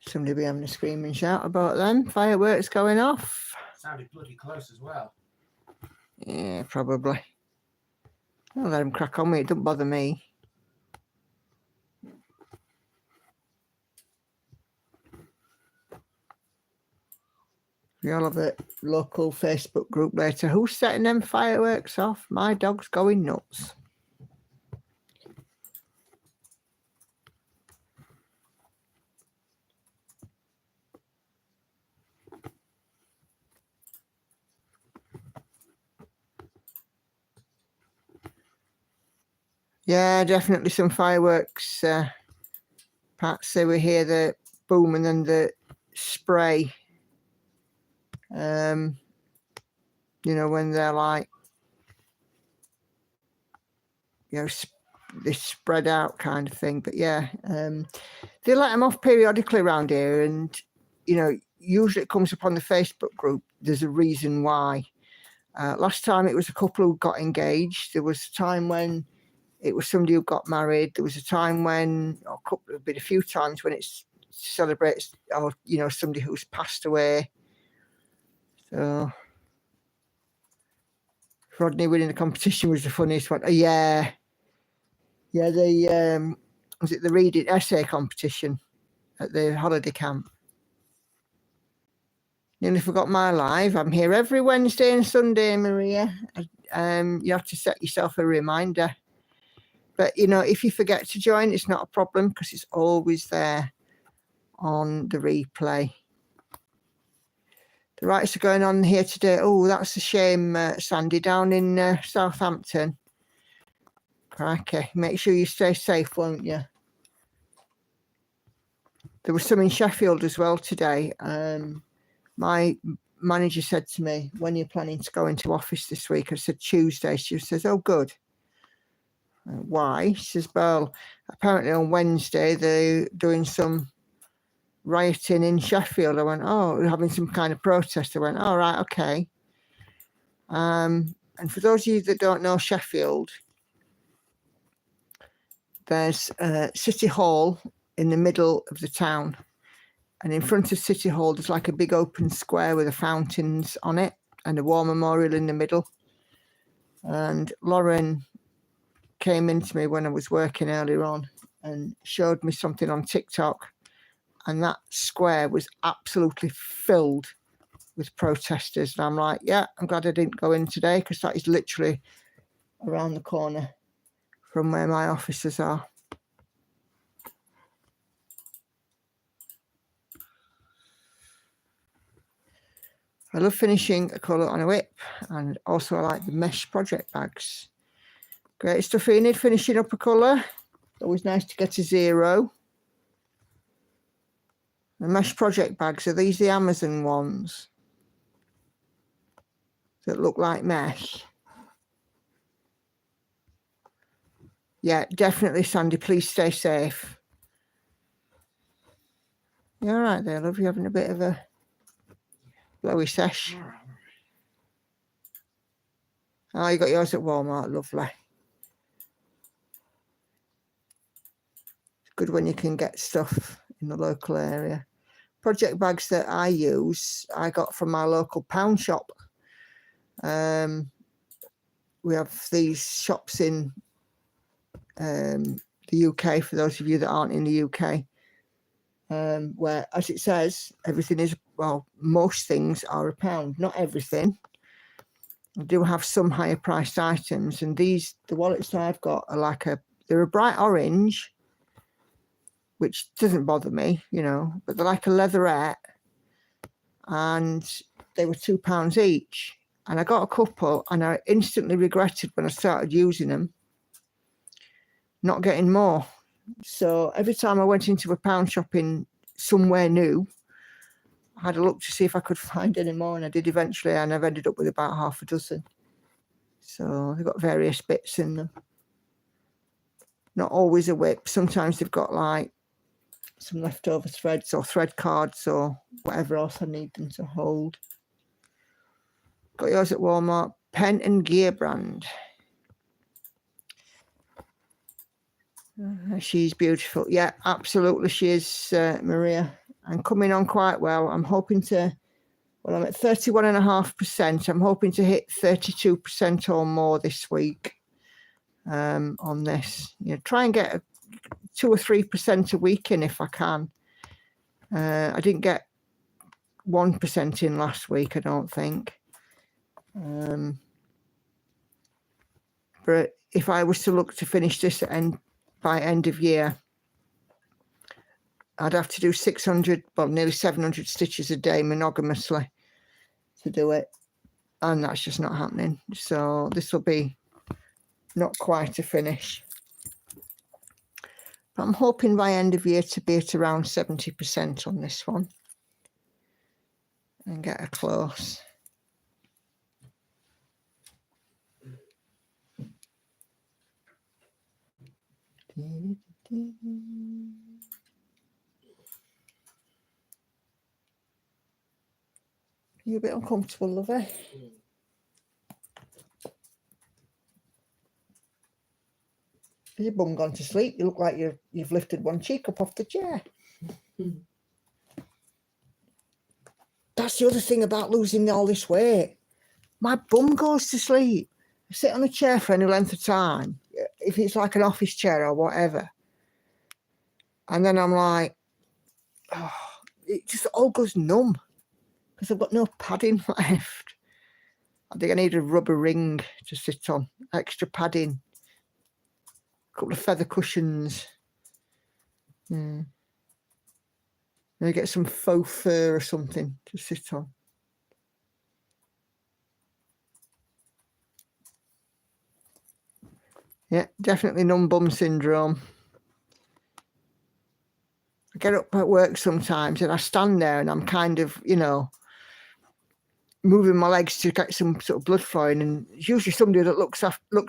Somebody be having a scream and shout about them. Fireworks going off. Sounded bloody close as well. Yeah, probably. I'll let them crack on with it. It don't bother me. We all have a local Facebook group later. Who's setting them fireworks off? My dog's going nuts. Yeah, definitely some fireworks. Patsy, we hear the boom and then the spray. You know, when they're like, you know, they spread out kind of thing. But yeah, they let them off periodically around here, and you know, usually it comes up on the Facebook group. There's a reason why. Last time it was a couple who got engaged. There was a time when it was somebody who got married. There was a time when, or a few times when it celebrates, or you know, somebody who's passed away. So Rodney winning the competition was the funniest one. Yeah, the was it the reading essay competition at the holiday camp? Nearly forgot my live. I'm here every Wednesday and Sunday, Maria. You have to set yourself a reminder. But you know, if you forget to join, it's not a problem because it's always there on the replay. The rights are going on here today. Oh, that's a shame, Sandy, down in Southampton. Crikey. Make sure you stay safe, won't you? There was some in Sheffield as well today. My manager said to me, when you're planning to go into office this week? I said Tuesday. She says, oh, good. Why? She says, well, apparently on Wednesday they're doing some rioting in Sheffield. I went, oh, we're having some kind of protest. I went, all right, okay. And for those of you that don't know Sheffield, there's City Hall in the middle of the town. And in front of City Hall, there's like a big open square with the fountains on it and a war memorial in the middle. And Lauren came into me when I was working earlier on and showed me something on TikTok. And that square was absolutely filled with protesters. And I'm like, yeah, I'm glad I didn't go in today because that is literally around the corner from where my offices are. I love finishing a colour on a whip, and also I like the mesh project bags. Great stuff, Enid, finishing up a colour. Always nice to get a 0. The mesh project bags, are these the Amazon ones that look like mesh? Yeah, definitely, Sandy. Please stay safe. You all right there, love? You having a bit of a Glowy sesh. Oh, you got yours at Walmart. Lovely. It's good when you can get stuff in the local area. Project bags that I use, I got from my local pound shop. We have these shops in the UK, for those of you that aren't in the UK, where, as it says, everything is, well, most things are £1. Not everything. I do have some higher priced items, and these, the wallets that I've got are like they're a bright orange, which doesn't bother me, you know, but they're like a leatherette, and they were £2 each. And I got a couple, and I instantly regretted when I started using them not getting more. So every time I went into a pound shop in somewhere new, I had a look to see if I could find any more, and I did eventually, and I've ended up with about half a dozen. So they've got various bits in them. Not always a whip. Sometimes they've got like some leftover threads or thread cards or whatever else I need them to hold. Got yours at Walmart. Pen and Gear brand. She's beautiful. Yeah, absolutely. She is, Maria. And coming on quite well. I'm hoping to, well, I'm at 31.5%. I'm hoping to hit 32% or more this week on this. You know, try and get 2 or 3% a week in if I can. I didn't get 1% in last week, I don't think. But if I was to look to finish this by end of year, I'd have to do 600, well, nearly 700 stitches a day monogamously to do it. And that's just not happening. So this will be not quite a finish. But I'm hoping by end of year to be at around 70% on this one. And get her close. You're a bit uncomfortable, lovey. Has your bum gone to sleep? You look like you've lifted one cheek up off the chair. That's the other thing about losing all this weight. My bum goes to sleep. I sit on a chair for any length of time, if it's like an office chair or whatever. And then I'm like, oh, it just all goes numb because I've got no padding left. I think I need a rubber ring to sit on, extra padding, a couple of feather cushions. Maybe get some faux fur or something to sit on. Yeah, definitely numb bum syndrome. I get up at work sometimes and I stand there and I'm kind of, you know, moving my legs to get some sort of blood flowing, and it's usually somebody that looks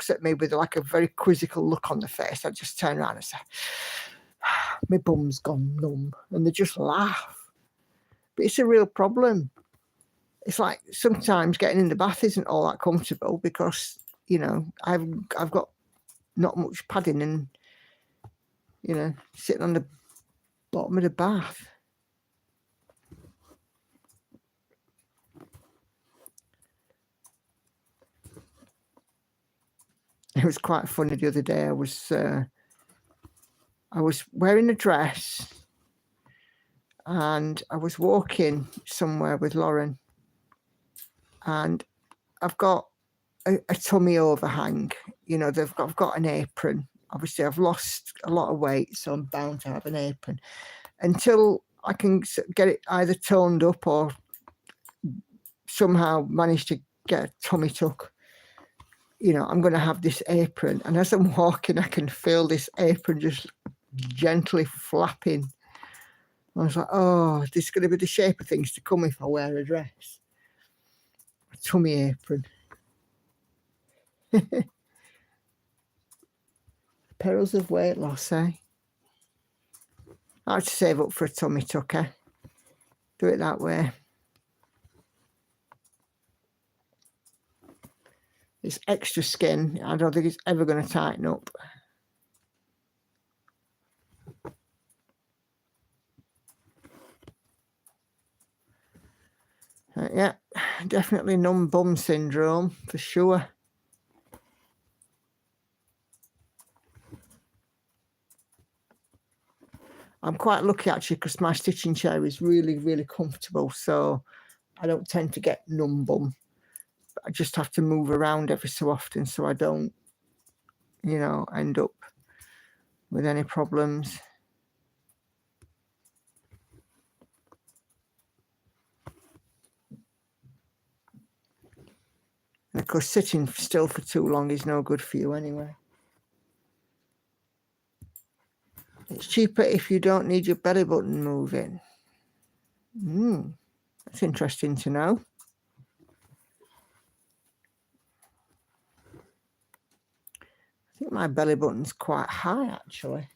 at me with like a very quizzical look on the face. I just turn around and say, my bum's gone numb, and they just laugh. But it's a real problem. It's like sometimes getting in the bath isn't all that comfortable because, you know, I've got not much padding and, you know, sitting on the bottom of the bath. It was quite funny the other day. I was wearing a dress and I was walking somewhere with Lauren, and I've got a tummy overhang. You know, I've got an apron. Obviously, I've lost a lot of weight, so I'm bound to have an apron. Until I can get it either toned up or somehow manage to get a tummy tuck, you know, I'm going to have this apron. And as I'm walking, I can feel this apron just gently flapping. I was like, oh, this is going to be the shape of things to come if I wear a dress. A tummy apron. Perils of weight loss, eh? I have to save up for a tummy tuck, eh? Do it that way. It's extra skin. I don't think it's ever going to tighten up. Yeah, definitely numb bum syndrome for sure. I'm quite lucky actually because my stitching chair is really, really comfortable. So I don't tend to get numb bum. I just have to move around every so often so I don't, you know, end up with any problems. And of course, sitting still for too long is no good for you anyway. It's cheaper if you don't need your belly button moving. That's interesting to know. I think my belly button's quite high actually.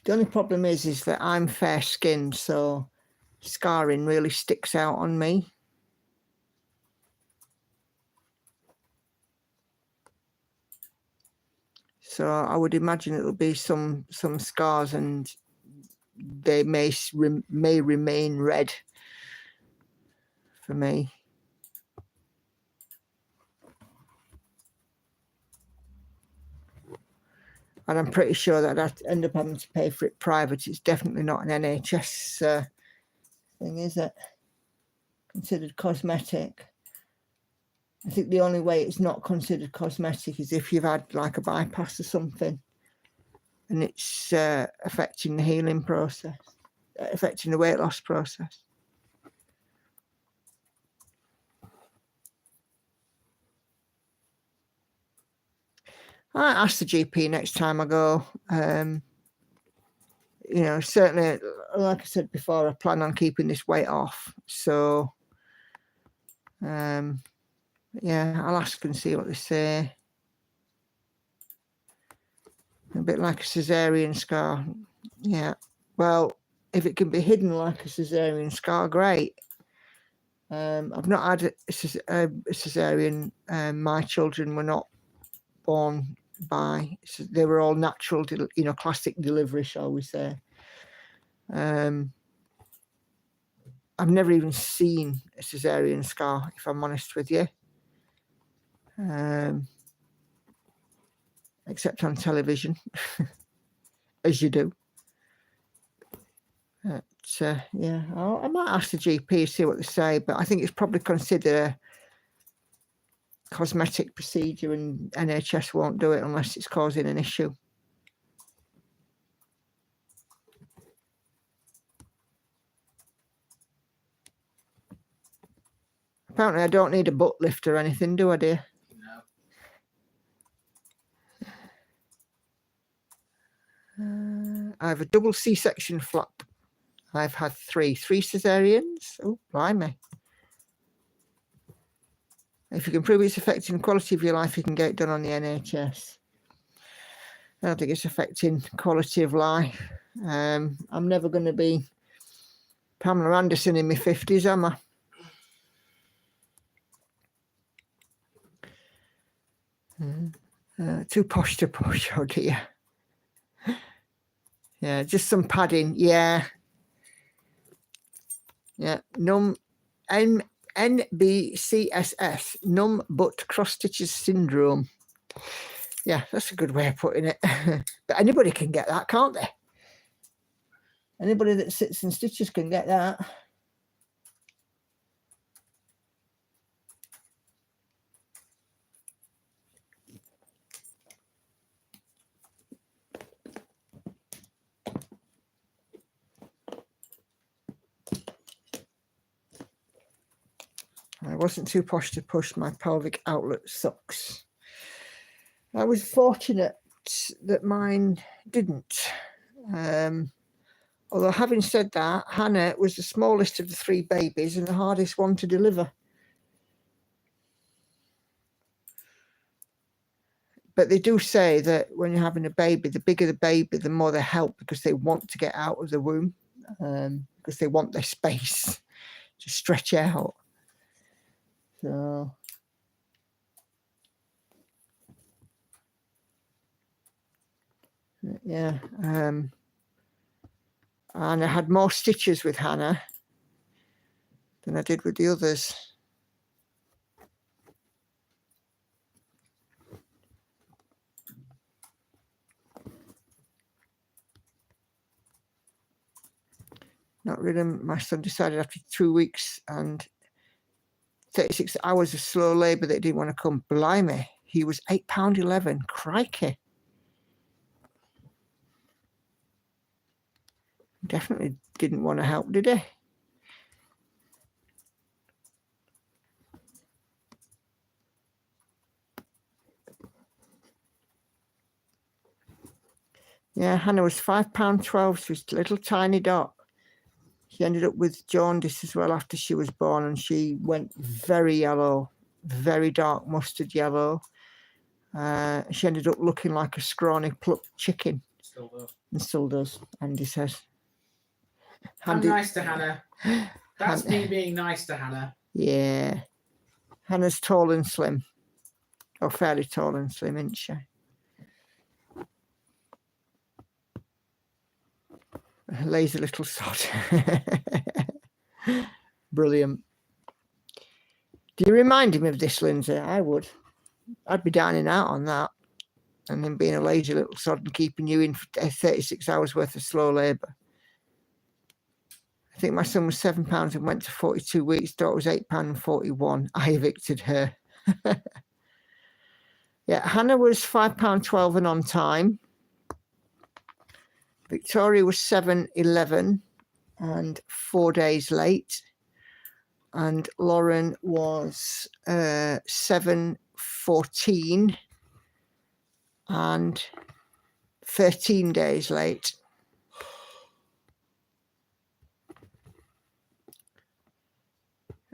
The only problem is that I'm fair skinned, so scarring really sticks out on me. So I would imagine it'll be some scars, and they may remain red for me. And I'm pretty sure that I'd end up having to pay for it private. It's definitely not an NHS thing, is it? Considered cosmetic. I think the only way it's not considered cosmetic is if you've had like a bypass or something, and it's affecting the healing process, affecting the weight loss process. I ask the GP next time I go. You know, certainly, like I said before, I plan on keeping this weight off. So, yeah, I'll ask and see what they say. A bit like a cesarean scar. Yeah. Well, if it can be hidden like a cesarean scar, great. I've not had a cesarean. My children were not born by, they were all natural, you know, classic delivery, shall we say. I've never even seen a cesarean scar, if I'm honest with you, except on television, as you do. But, yeah, I might ask the GP, see what they say, but I think it's probably considered a cosmetic procedure, and NHS won't do it unless it's causing an issue. Apparently I don't need a butt lift or anything, do I, dear? No. I have a double C-section flap. I've had three cesareans. Oh, blimey. If you can prove it's affecting the quality of your life, you can get it done on the NHS. I don't think it's affecting quality of life. I'm never going to be Pamela Anderson in my 50s, am I? Too posh to push, oh dear. Yeah, just some padding. Yeah. Yeah, NBCSS, numb butt cross stitches syndrome. Yeah, that's a good way of putting it. But anybody can get that, can't they? Anybody that sits and stitches can get that. I wasn't too posh to push my pelvic outlet socks. I was fortunate that mine didn't. Although having said that, Hannah was the smallest of the three babies and the hardest one to deliver. But they do say that when you're having a baby, the bigger the baby, the more they help, because they want to get out of the womb. because they want their space to stretch out. So yeah, and I had more stitches with Hannah than I did with the others. Not really. My son decided after 2 weeks and 36 hours of slow labour that he didn't want to come. Blimey, he was £8.11. Crikey. Definitely didn't want to help, did he? Yeah, Hannah was £5.12. She was a little tiny dot. She ended up with jaundice as well after she was born, and she went very yellow, very dark mustard yellow. She ended up looking like a scrawny plucked chicken. Still does. And still does, Andy says. I'm nice to Hannah. That's me being nice to Hannah. Yeah. Hannah's tall and slim. Or fairly tall and slim, isn't she? Lazy little sod. Brilliant. Do you remind him of this, Lindsay? I would. I'd be dining out on that. And then being a lazy little sod and keeping you in for 36 hours worth of slow labour. I think my son was £7 and went to 42 weeks. Daughter was £8.41. I evicted her. Yeah, Hannah was £5.12 and on time. Victoria was 7:11 and 4 days late. And Lauren was 7:14 and 13 days late.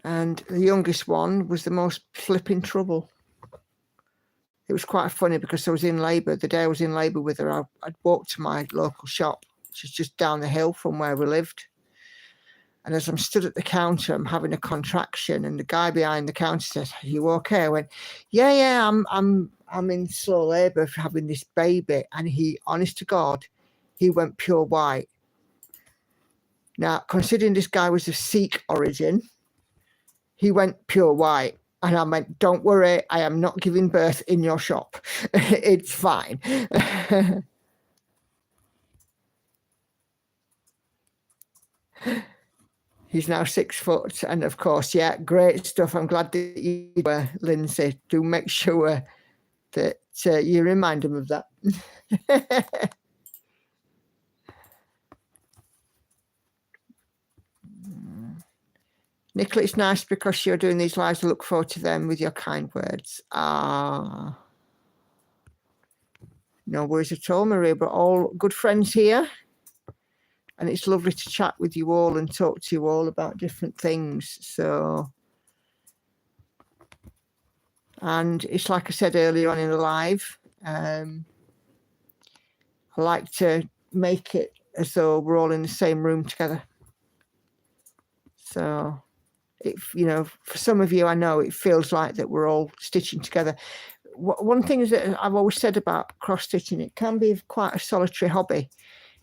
And the youngest one was the most flipping trouble. It was quite funny because I was in labour. The day I was in labour with her, I'd walked to my local shop, which is just down the hill from where we lived. And as I'm stood at the counter, I'm having a contraction, and the guy behind the counter says, "Are you okay?" I went, "Yeah, I'm in slow labour for having this baby." And he, honest to God, he went pure white. Now, considering this guy was of Sikh origin, he went pure white. And I went, "Don't worry, I am not giving birth in your shop. It's fine." He's now 6 foot. And of course, yeah, great stuff. I'm glad that you were, Lindsay. Do make sure that you remind him of that. Nicola, it's nice because you're doing these lives. I look forward to them with your kind words. No worries at all, Maria, but all good friends here. And it's lovely to chat with you all and talk to you all about different things. So, and it's like I said earlier on in the live, I like to make it as though we're all in the same room together. So, if you know, for some of you, I know it feels like that we're all stitching together. One thing is that I've always said about cross stitching, it can be quite a solitary hobby.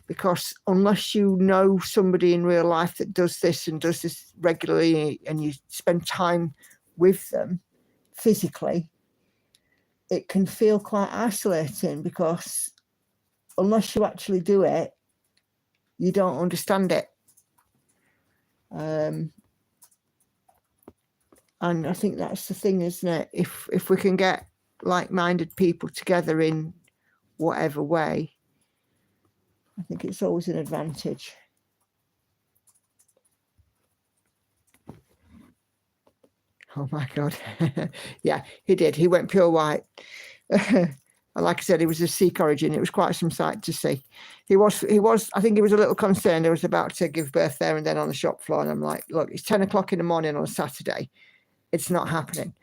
Because unless you know somebody in real life that does this and does this regularly, and you spend time with them physically, it can feel quite isolating, because unless you actually do it, you don't understand it. And I think that's the thing, isn't it? If we can get like-minded people together in whatever way, I think it's always an advantage. Oh my God. Yeah, he did. He went pure white. Like I said, he was of Sikh origin. It was quite some sight to see. He was, I think he was a little concerned. I was about to give birth there and then on the shop floor. And I'm like, look, it's 10 o'clock in the morning on a Saturday. It's not happening.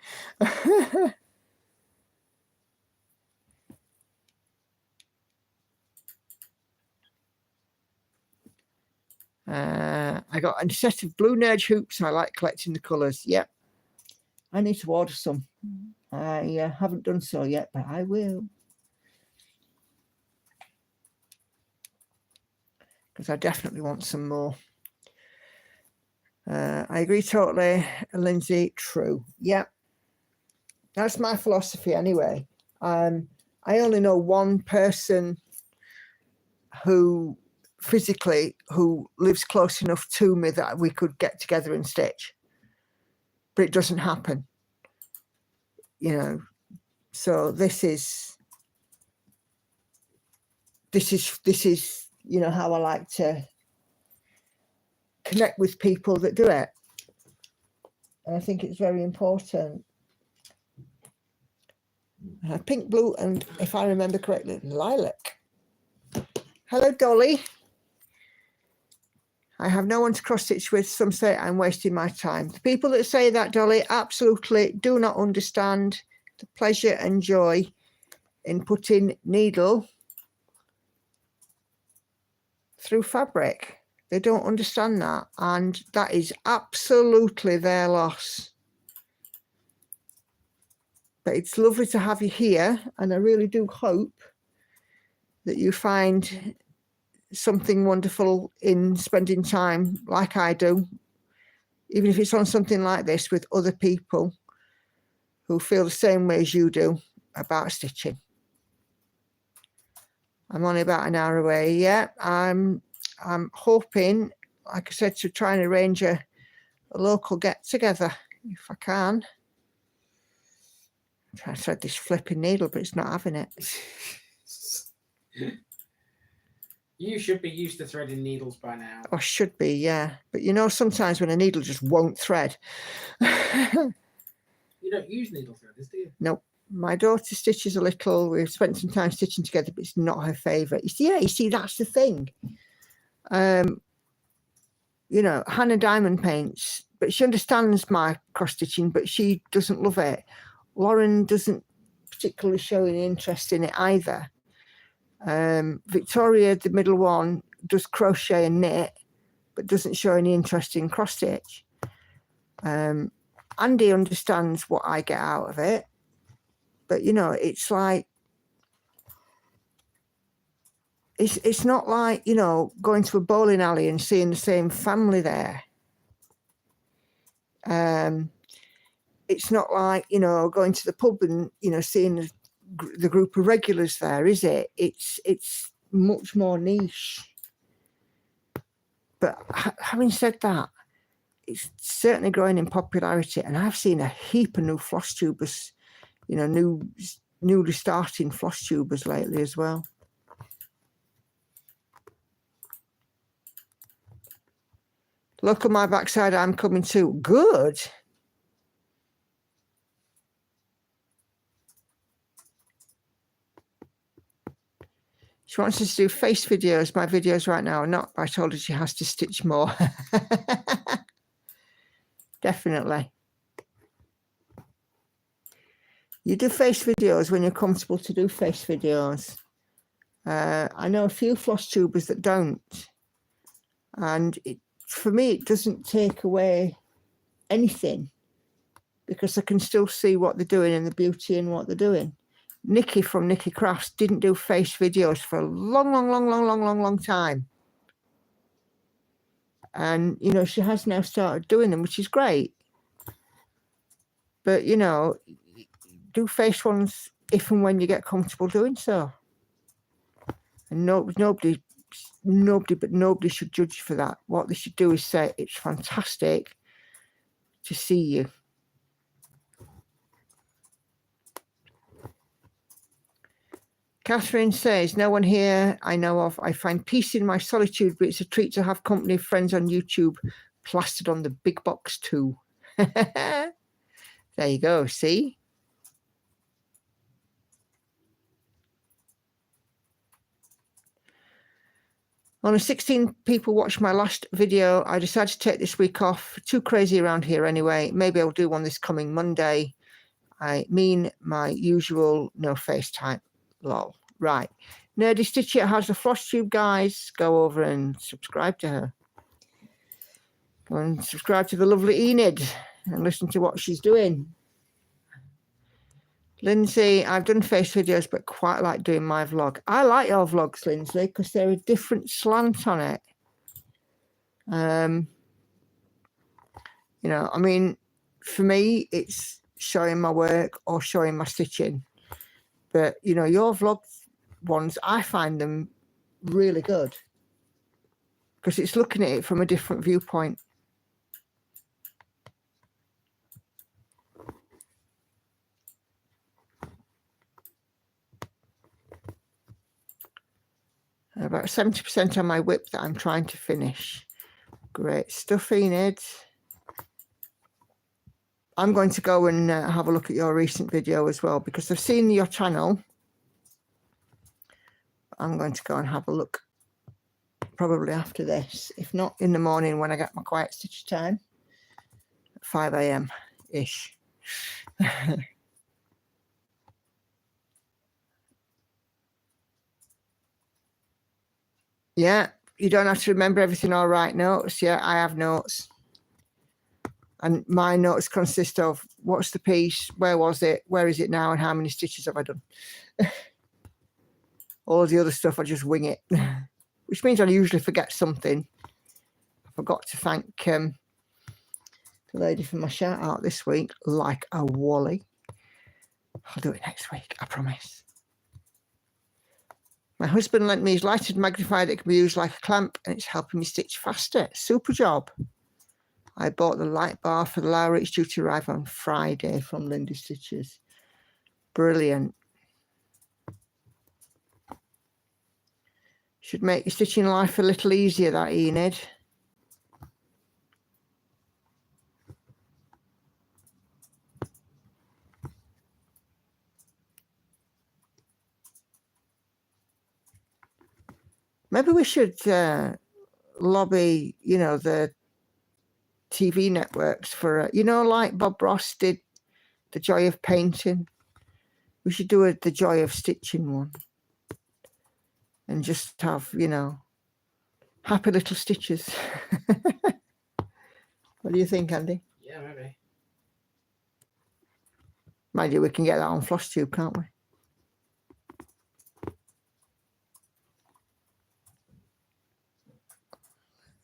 I got a set of blue nerd hoops. I like collecting the colours. Yep. I need to order some. I haven't done so yet, but I will. Because I definitely want some more. I agree totally, Lindsay. True. Yep. That's my philosophy anyway. I only know one person who physically lives close enough to me that we could get together and stitch, but it doesn't happen, you know. So this is you know how I like to connect with people that do it, and I think it's very important. Pink, blue, and if I remember correctly, lilac. Hello, Dolly. I have no one to cross-stitch with. Some say I'm wasting my time. The people that say that, Dolly, absolutely do not understand the pleasure and joy in putting needle through fabric. They don't understand that, and that is absolutely their loss. But it's lovely to have you here, and I really do hope that you find something wonderful in spending time like I do, even if it's on something like this with other people who feel the same way as you do about stitching. I'm only about an hour away. Yeah, I'm hoping, like I said, to try and arrange a local get together if I can. I'm trying to thread this flipping needle, but it's not having it. You should be used to threading needles by now. I should be, yeah. But you know, sometimes when a needle just won't thread. You don't use needle threaders, do you? Nope. My daughter stitches a little. We've spent some time stitching together, but it's not her favourite. You see, that's the thing. You know, Hannah Diamond paints, but she understands my cross-stitching, but she doesn't love it. Lauren doesn't particularly show any interest in it either. Victoria, the middle one, does crochet and knit, but doesn't show any interest in cross stitch. Andy understands what I get out of it, but you know, it's like it's not like, you know, going to a bowling alley and seeing the same family there. It's not like, you know, going to the pub and, you know, seeing the group of regulars there, is it? It's much more niche. But having said that, it's certainly growing in popularity, and I've seen a heap of new floss tubers, you know, newly starting floss tubers lately as well. Look at my backside, I'm coming too. Good. She wants us to do face videos. My videos right now are not. I told her she has to stitch more. Definitely. You do face videos when you're comfortable to do face videos. I know a few floss tubers that don't. And for me, it doesn't take away anything, because I can still see what they're doing and the beauty in what they're doing. Nikki from Nikki Crafts didn't do face videos for a long time. And, you know, she has now started doing them, which is great. But, you know, do face ones if and when you get comfortable doing so. And nobody should judge you for that. What they should do is say, it's fantastic to see you. Catherine says, no one here I know of. I find peace in my solitude, but it's a treat to have company of friends on YouTube plastered on the big box too. There you go, see? Only 16 people watched my last video. I decided to take this week off. Too crazy around here anyway. Maybe I'll do one this coming Monday. I mean my usual no FaceTime. Lol. Right. Nerdy Stitcher has a floss tube, guys. Go over and subscribe to her. Go and subscribe to the lovely Enid and listen to what she's doing. Lindsay, I've done face videos, but quite like doing my vlog. I like your vlogs, Lindsay, because they're a different slant on it. You know, I mean, for me, it's showing my work or showing my stitching. But, you know, your vlog ones, I find them really good because it's looking at it from a different viewpoint. About 70% on my whip that I'm trying to finish. Great stuff, Enid. I'm going to go and have a look at your recent video as well because I've seen your channel. I'm going to go and have a look probably after this, if not in the morning when I get my quiet stitch time at 5 a.m.-ish. Yeah, you don't have to remember everything or write notes. Yeah, I have notes. And my notes consist of what's the piece, where was it, where is it now, and how many stitches have I done. All the other stuff, I just wing it, which means I usually forget something. I forgot to thank the lady for my shout out this week, like a Wally. I'll do it next week, I promise. My husband lent me his lighted magnifier that can be used like a clamp, and it's helping me stitch faster. Super job. I bought the light bar for the Laura. It's due to arrive on Friday from Lindy Stitches. Brilliant. Should make your stitching life a little easier, that, Enid. Maybe we should lobby, you know, the TV networks for, you know, like Bob Ross did The Joy of Painting. We should do The Joy of Stitching one. And just have, you know, happy little stitches. What do you think, Andy? Yeah, maybe. Mind you, we can get that on FlossTube, can't we?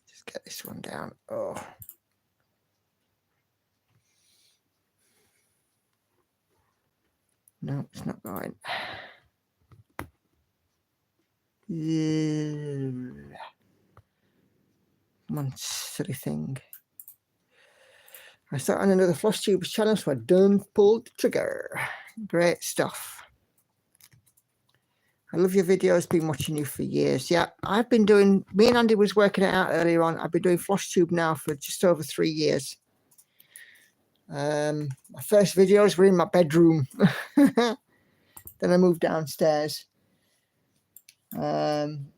Just get this one down. Oh. No, it's not going. One silly thing. I started on another FlossTube channel, so I done pulled the trigger. Great stuff. I love your videos, been watching you for years. Yeah, I've been doing, me and Andy was working it out earlier on. I've been doing FlossTube now for just over 3 years. My first videos were in my bedroom. Then I moved downstairs. And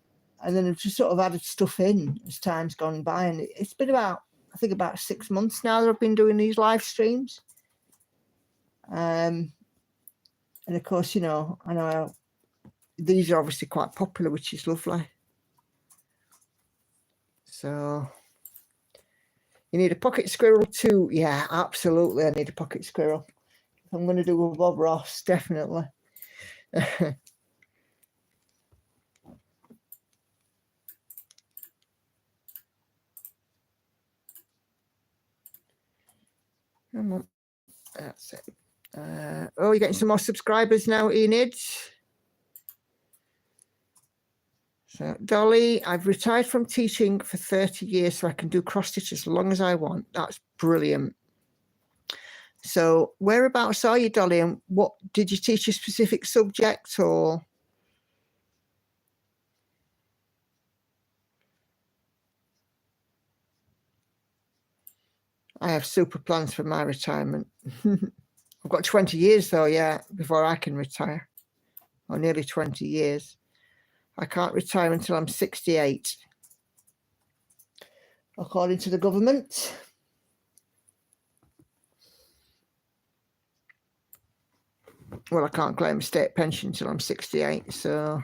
then I've just sort of added stuff in as time's gone by. And it's been about, I think about 6 months now that I've been doing these live streams. And of course, you know, I know these are obviously quite popular, which is lovely. So you need a pocket squirrel too. Yeah, absolutely. I need a pocket squirrel. If I'm going to do a Bob Ross, definitely. Come on. That's it. Oh, you're getting some more subscribers now, Enid. So, Dolly, I've retired from teaching for 30 years, so I can do cross stitch as long as I want. That's brilliant. So, whereabouts are you, Dolly? And what did you teach a specific subject or? I have super plans for my retirement. I've got 20 years though, yeah, before I can retire. Or nearly 20 years. I can't retire until I'm 68. According to the government. Well, I can't claim a state pension until I'm 68, so.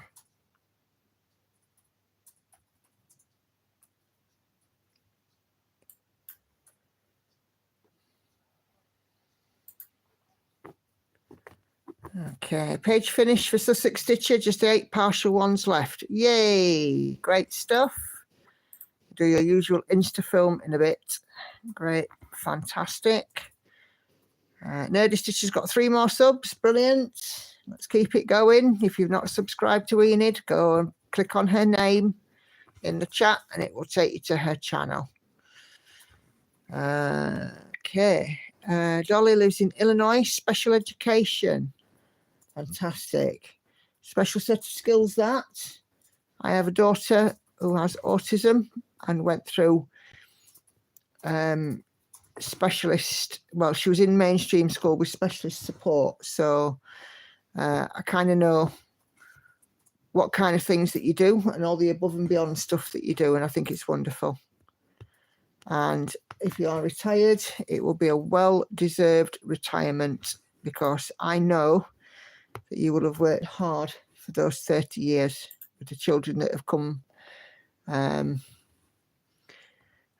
Okay, page finished for Sussex Stitcher, just 8 partial ones left. Yay, great stuff. Do your usual Insta film in a bit. Great, fantastic. Nerdy Stitcher's got 3 more subs, brilliant. Let's keep it going. If you've not subscribed to Enid, go and click on her name in the chat and it will take you to her channel. Okay, Dolly lives in Illinois, special education. Fantastic. Special set of skills that. I have a daughter who has autism and went through specialist, well, she was in mainstream school with specialist support. So I kind of know what kind of things that you do and all the above and beyond stuff that you do. And I think it's wonderful. And if you are retired, it will be a well-deserved retirement because I know that you will have worked hard for those 30 years with the children that have come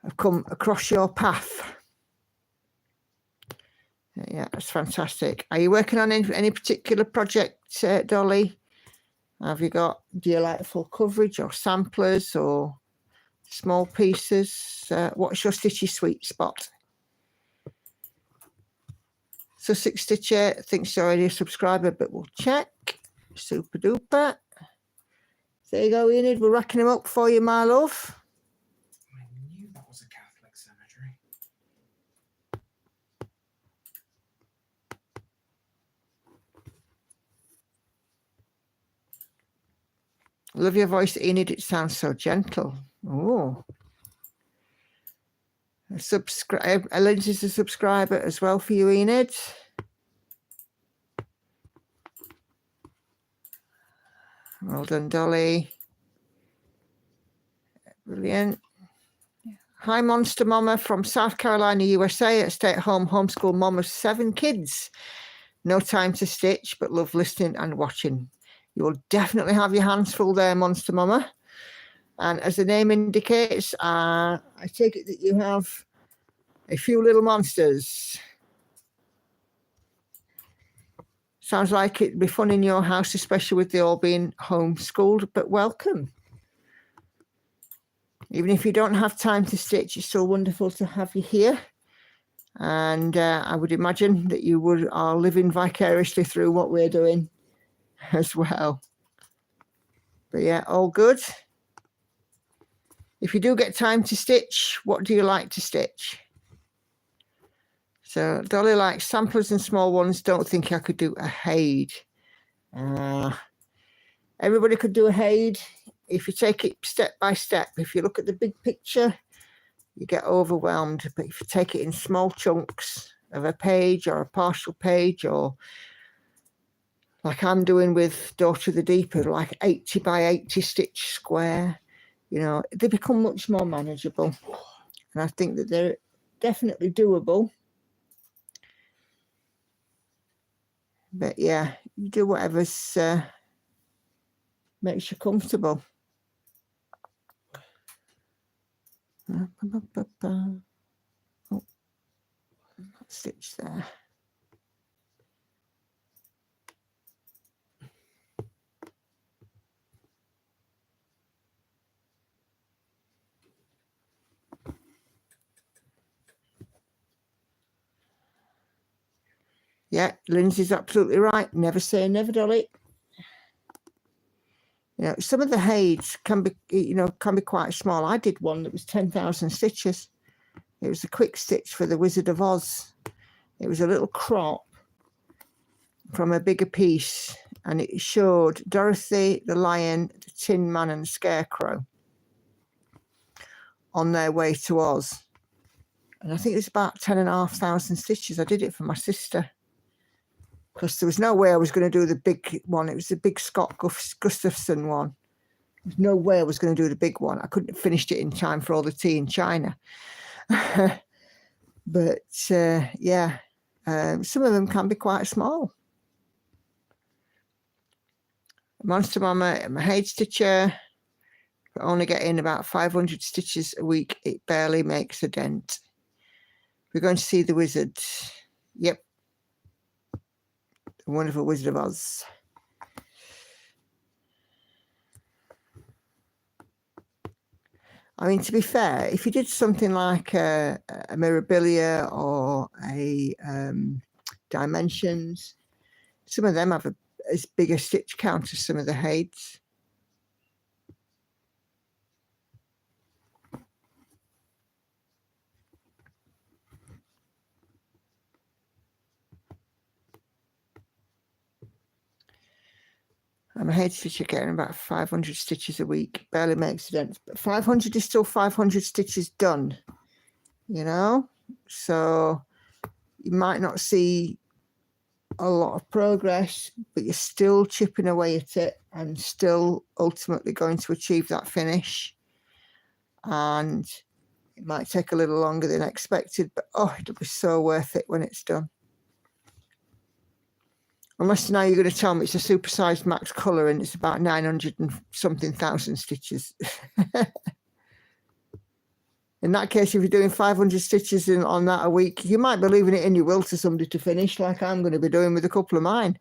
across your path. Yeah, that's fantastic. Are you working on any particular project, Dolly? Do you like full coverage or samplers or small pieces? What's your stitchy sweet spot? Sussex Stitcher thinks you're already a subscriber, but we'll check. Super duper. There you go, Enid. We're racking them up for you, my love. I knew that was a Catholic cemetery. Love your voice, Enid. It sounds so gentle. Oh. Lindsay's a subscriber as well for you, Enid. Well done, Dolly. Brilliant. Hi, Monster Mama from South Carolina, USA, a stay-at-home homeschool mom of 7 kids. No time to stitch, but love listening and watching. You will definitely have your hands full there, Monster Mama. And as the name indicates, I take it that you have a few little monsters. Sounds like it'd be fun in your house, especially with they all being homeschooled, but welcome. Even if you don't have time to stitch, it's still wonderful to have you here. And I would imagine that you are living vicariously through what we're doing as well. But yeah, all good. If you do get time to stitch, what do you like to stitch? So Dolly likes samplers and small ones. Don't think I could do a Haid. Everybody could do a Haid if you take it step by step. If you look at the big picture, you get overwhelmed. But if you take it in small chunks of a page or a partial page, or like I'm doing with Daughter of the Deep, like 80 by 80 stitch square, you know, they become much more manageable. And I think that they're definitely doable. But yeah, you do whatever's makes you comfortable. Oh, stitch there. Yeah, Lindsay's absolutely right. Never say never, Dolly. You know, some of the Haids can be quite small. I did one that was 10,000 stitches. It was a quick stitch for the Wizard of Oz. It was a little crop from a bigger piece, and it showed Dorothy, the Lion, the Tin Man, and the Scarecrow on their way to Oz. And I think it's about 10,500 stitches. I did it for my sister, because there was no way I was going to do the big one. It was the big Scott Gustafson one. There's no way I was going to do the big one. I couldn't have finished it in time for all the tea in China. But yeah, some of them can be quite small. Monster Mama, I'm a Haid stitcher. But only getting about 500 stitches a week. It barely makes a dent. We're going to see the Wizard. Yep. The Wonderful Wizard of Oz. I mean, to be fair, if you did something like a Mirabilia or a Dimensions, some of them have as big a stitch count as some of the Hades. I'm a Hades stitcher getting about 500 stitches a week. Barely makes a dent, but 500 is still 500 stitches done, you know? So you might not see a lot of progress, but you're still chipping away at it and still ultimately going to achieve that finish. And it might take a little longer than expected, but oh, it'll be so worth it when it's done. Unless now you're going to tell me it's a supersized max colour and it's about 900 and something thousand stitches. In that case, if you're doing 500 stitches on that a week, you might be leaving it in your will to somebody to finish, like I'm going to be doing with a couple of mine.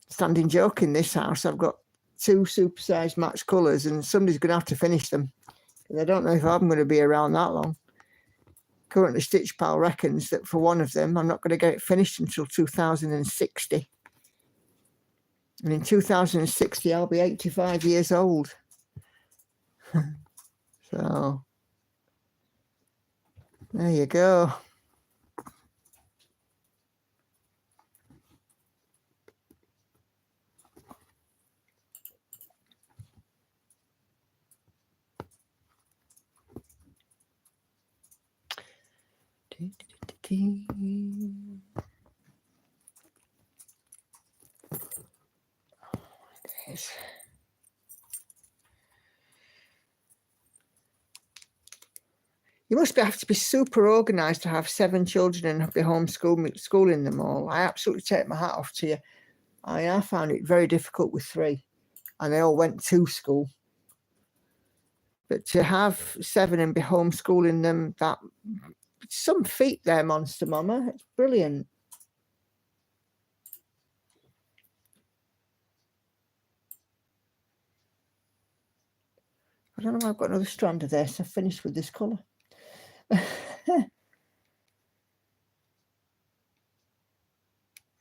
Standing joke in this house, I've got 2 supersized max colours and somebody's going to have to finish them. I don't know if I'm going to be around that long. Currently, Stitch Pal reckons that for one of them, I'm not going to get it finished until 2060. And in 2060, I'll be 85 years old. So, there you go. You must have to be super organised to have 7 children and be homeschooling them all. I absolutely take my hat off to you. I found it very difficult with 3, and they all went to school. But to have 7 and be homeschooling them, that some feat there, Monster Mama. It's brilliant. I don't know. I've got another strand of this. I've finished with this colour. Are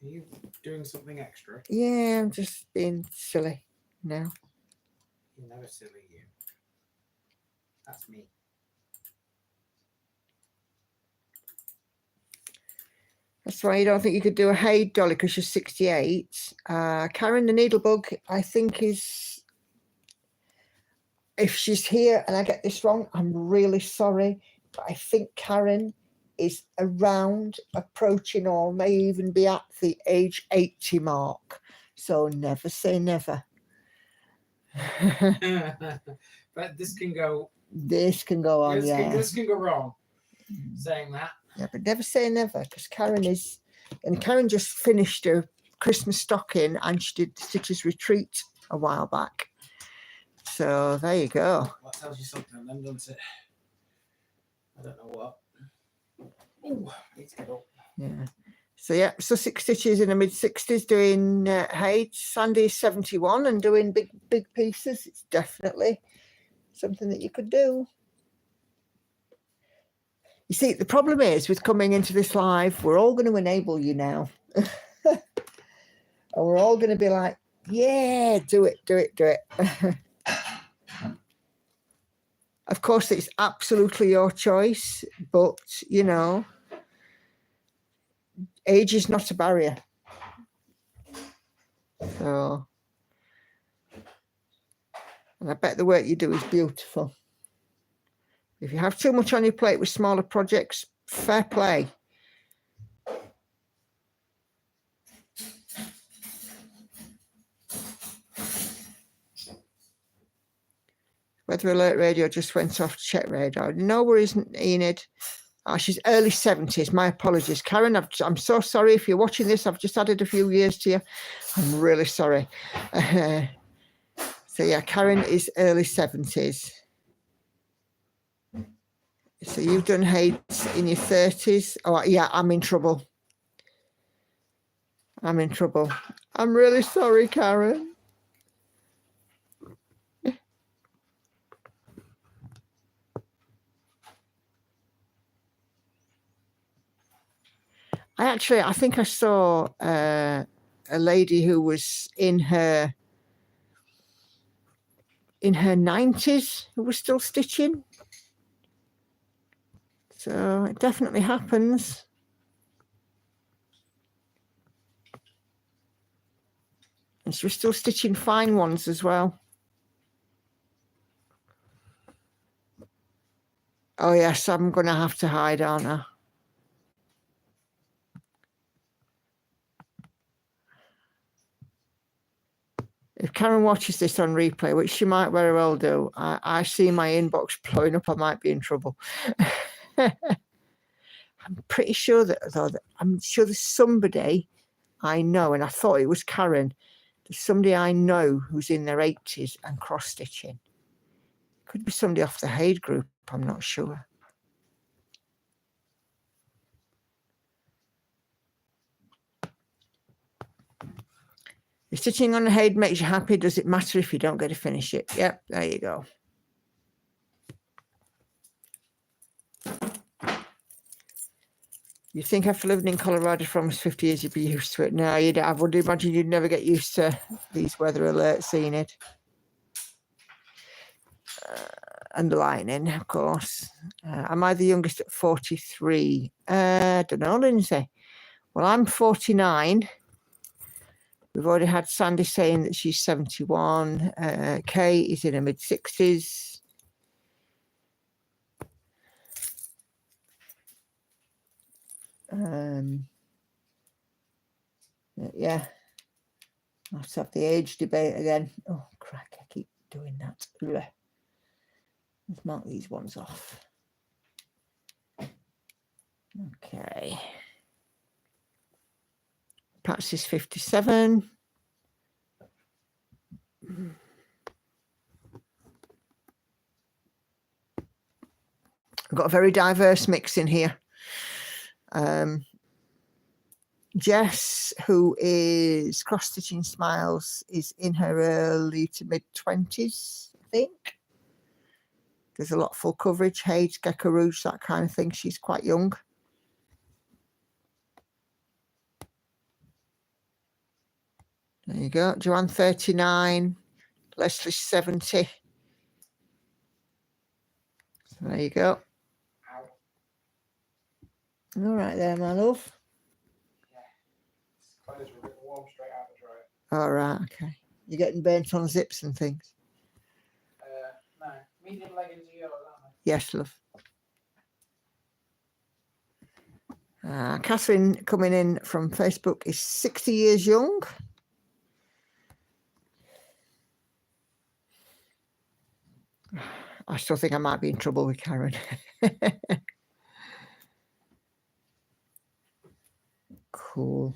you doing something extra? Yeah, I'm just being silly now. You're never silly, you. That's me. That's why you don't think you could do a Haid dolly because she's 68. Karen the Needlebug, I think, is, if she's here and I get this wrong, I'm really sorry. But I think Karen is around, approaching, or may even be at the age 80 mark. So never say never. But this can go. This can go on, This can go wrong. Saying that. Yeah, but never say never, because Karen is, and Karen just finished her Christmas stocking and she did the Stitches Retreat a while back. So there you go. That tells you something then, doesn't it? I don't know what. Oh, need to get up. Yeah. So yeah, Sussex Stitches in the mid-60s doing Haid. Sandy's 71 and doing big pieces. It's definitely something that you could do. You see, the problem is with coming into this live, we're all going to enable you now. And we're all going to be like, yeah, do it. Of course, it's absolutely your choice, but, you know, age is not a barrier. So, and I bet the work you do is beautiful. If you have too much on your plate with smaller projects, fair play. Weather Alert Radio just went off to check radar. No worries, Enid. She's early 70s. My apologies. Karen, I'm so sorry if you're watching this. I've just added a few years to you. I'm really sorry. So, yeah, Karen is early 70s. So you've done Hades in your 30s. Oh, yeah, I'm in trouble. I'm in trouble. I'm really sorry, Karen. I think I saw a lady who was in her 90s who was still stitching. So it definitely happens. And she was still stitching fine ones as well. Oh yes, I'm going to have to hide, aren't I? If Karen watches this on replay, which she might very well do, I see my inbox blowing up. I might be in trouble. I'm pretty sure I'm sure there's somebody I know, and I thought it was Karen. There's somebody I know who's in their 80s and cross-stitching. Could be somebody off the Haid group, I'm not sure. If stitching on a Haid makes you happy, does it matter if you don't get to finish it? Yep, there you go. You think after living in Colorado for almost 50 years, you'd be used to it. No, I would imagine you'd never get used to these weather alerts, seeing it. And the lightning, of course. Am I the youngest at 43? I don't know, Lindsay. Well, I'm 49. We've already had Sandy saying that she's 71. Kay is in her mid-60s. Yeah. I'll have to have the age debate again. Oh, crack, I keep doing that. Let's mark these ones off. Okay. Patsy's 57. I've got a very diverse mix in here. Jess, who is cross-stitching Smiles, is in her early to mid-20s, I think. There's a lot of full coverage, Haid, Gecko Rouge, that kind of thing. She's quite young. There you go. Joanne, 39. Leslie, 70. So there you go. All right there, my love. Clothes were a bit warm straight out the dryer. All right, okay. You're getting burnt on zips and things? No. Medium leggings are yours, aren't they? Yes, love. Catherine coming in from Facebook is 60 years young. I still think I might be in trouble with Karen. Cool.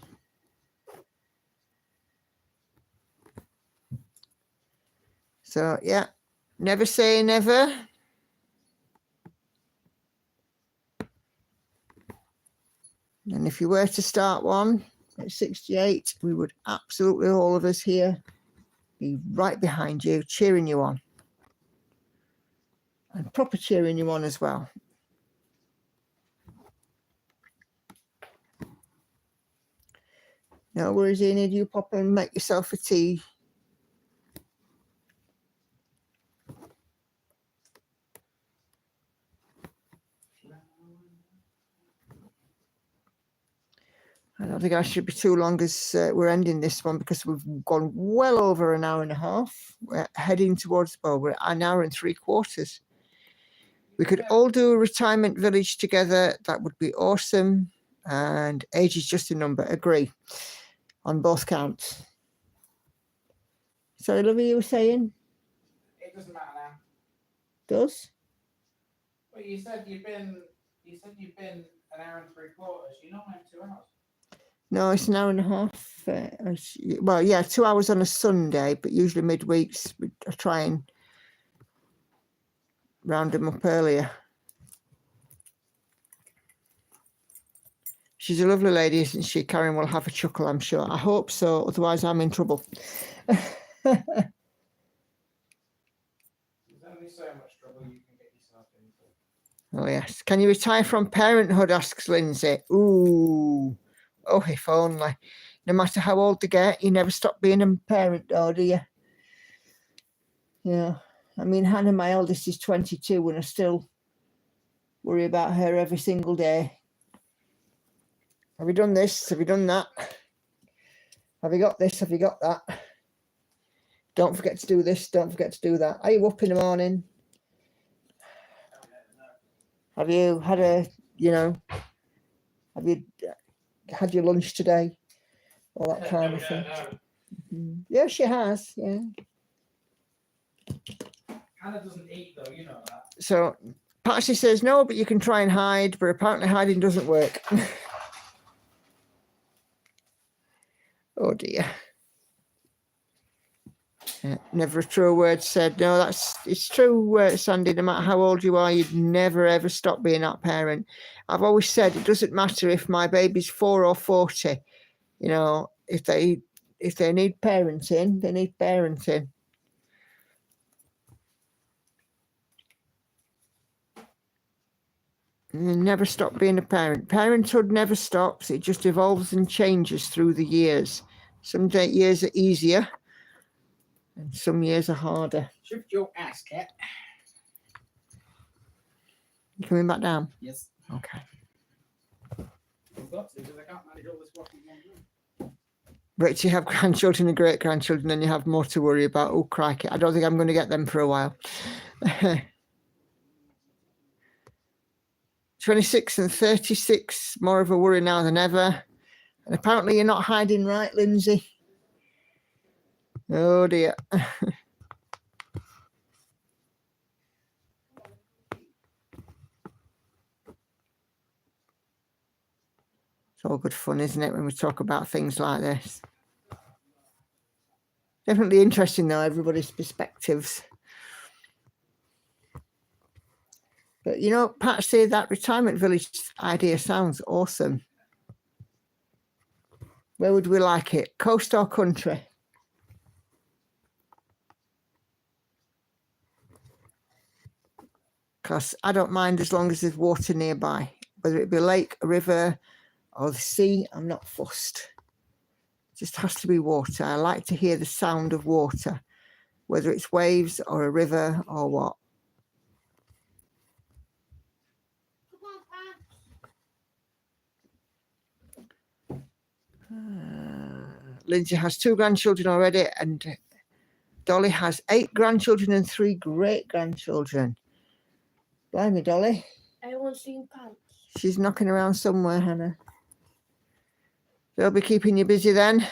So, yeah, never say never. And if you were to start one at 68, we would absolutely, all of us here, be right behind you, cheering you on. And proper cheering you on as well. No worries, Enid, you pop and make yourself a tea. I don't think I should be too long as we're ending this one because we've gone well over an hour and a half. We're heading towards, well, we're an hour and 3/4. We could all do a retirement village together. That would be awesome. And age is just a number. Agree on both counts. Sorry, Lovey, you were saying? It doesn't matter now. Does? Well, you said you've been an hour and 3/4. You normally have 2 hours. No, it's an hour and a half. Well, yeah, 2 hours on a Sunday, but usually midweeks we try and round them up earlier. She's a lovely lady, isn't she? Karen will have a chuckle, I'm sure. I hope so, otherwise I'm in trouble. There's only so much trouble you can get yourself into. Oh, yes. Can you retire from parenthood, asks Lindsay. Ooh. Oh, if only. No matter how old they get, you never stop being a parent, though, do you? Yeah. I mean, Hannah, my eldest, is 22, and I still worry about her every single day. Have you done this? Have you done that? Have you got this? Have you got that? Don't forget to do this. Don't forget to do that. Are you up in the morning? Have you had have you had your lunch today? All that kind of thing. Yeah, she has. Yeah. Hannah doesn't eat though, you know that. So Patsy says no, but you can try and hide, but apparently hiding doesn't work. Oh dear. Yeah, never a true word said. No, it's true, Sandy. No matter how old you are, you'd never ever stop being that parent. I've always said it doesn't matter if my baby's 4 or 40. You know, if they need parenting, they need parenting. You never stop being a parent. Parenthood never stops. It just evolves and changes through the years. Some years are easier and some years are harder. Shift your ass, cat. You coming back down? Yes. Okay. I've got to, because I can't manage all this work in one room. But you have grandchildren and great-grandchildren, and you have more to worry about. Oh, crikey. I don't think I'm going to get them for a while. 26 and 36, more of a worry now than ever. And apparently you're not hiding right, Lindsay. Oh, dear. It's all good fun, isn't it, when we talk about things like this? Definitely interesting, though, everybody's perspectives. But, you know, Patsy, that retirement village idea sounds awesome. Where would we like it? Coast or country? Because I don't mind as long as there's water nearby. Whether it be a lake, a river, or the sea, I'm not fussed. It just has to be water. I like to hear the sound of water, whether it's waves or a river or what. Lindsay has 2 grandchildren already, and Dolly has 8 grandchildren and 3 great-grandchildren. Blimey, Dolly. I haven't seen pants. She's knocking around somewhere, Hannah. They'll be keeping you busy then.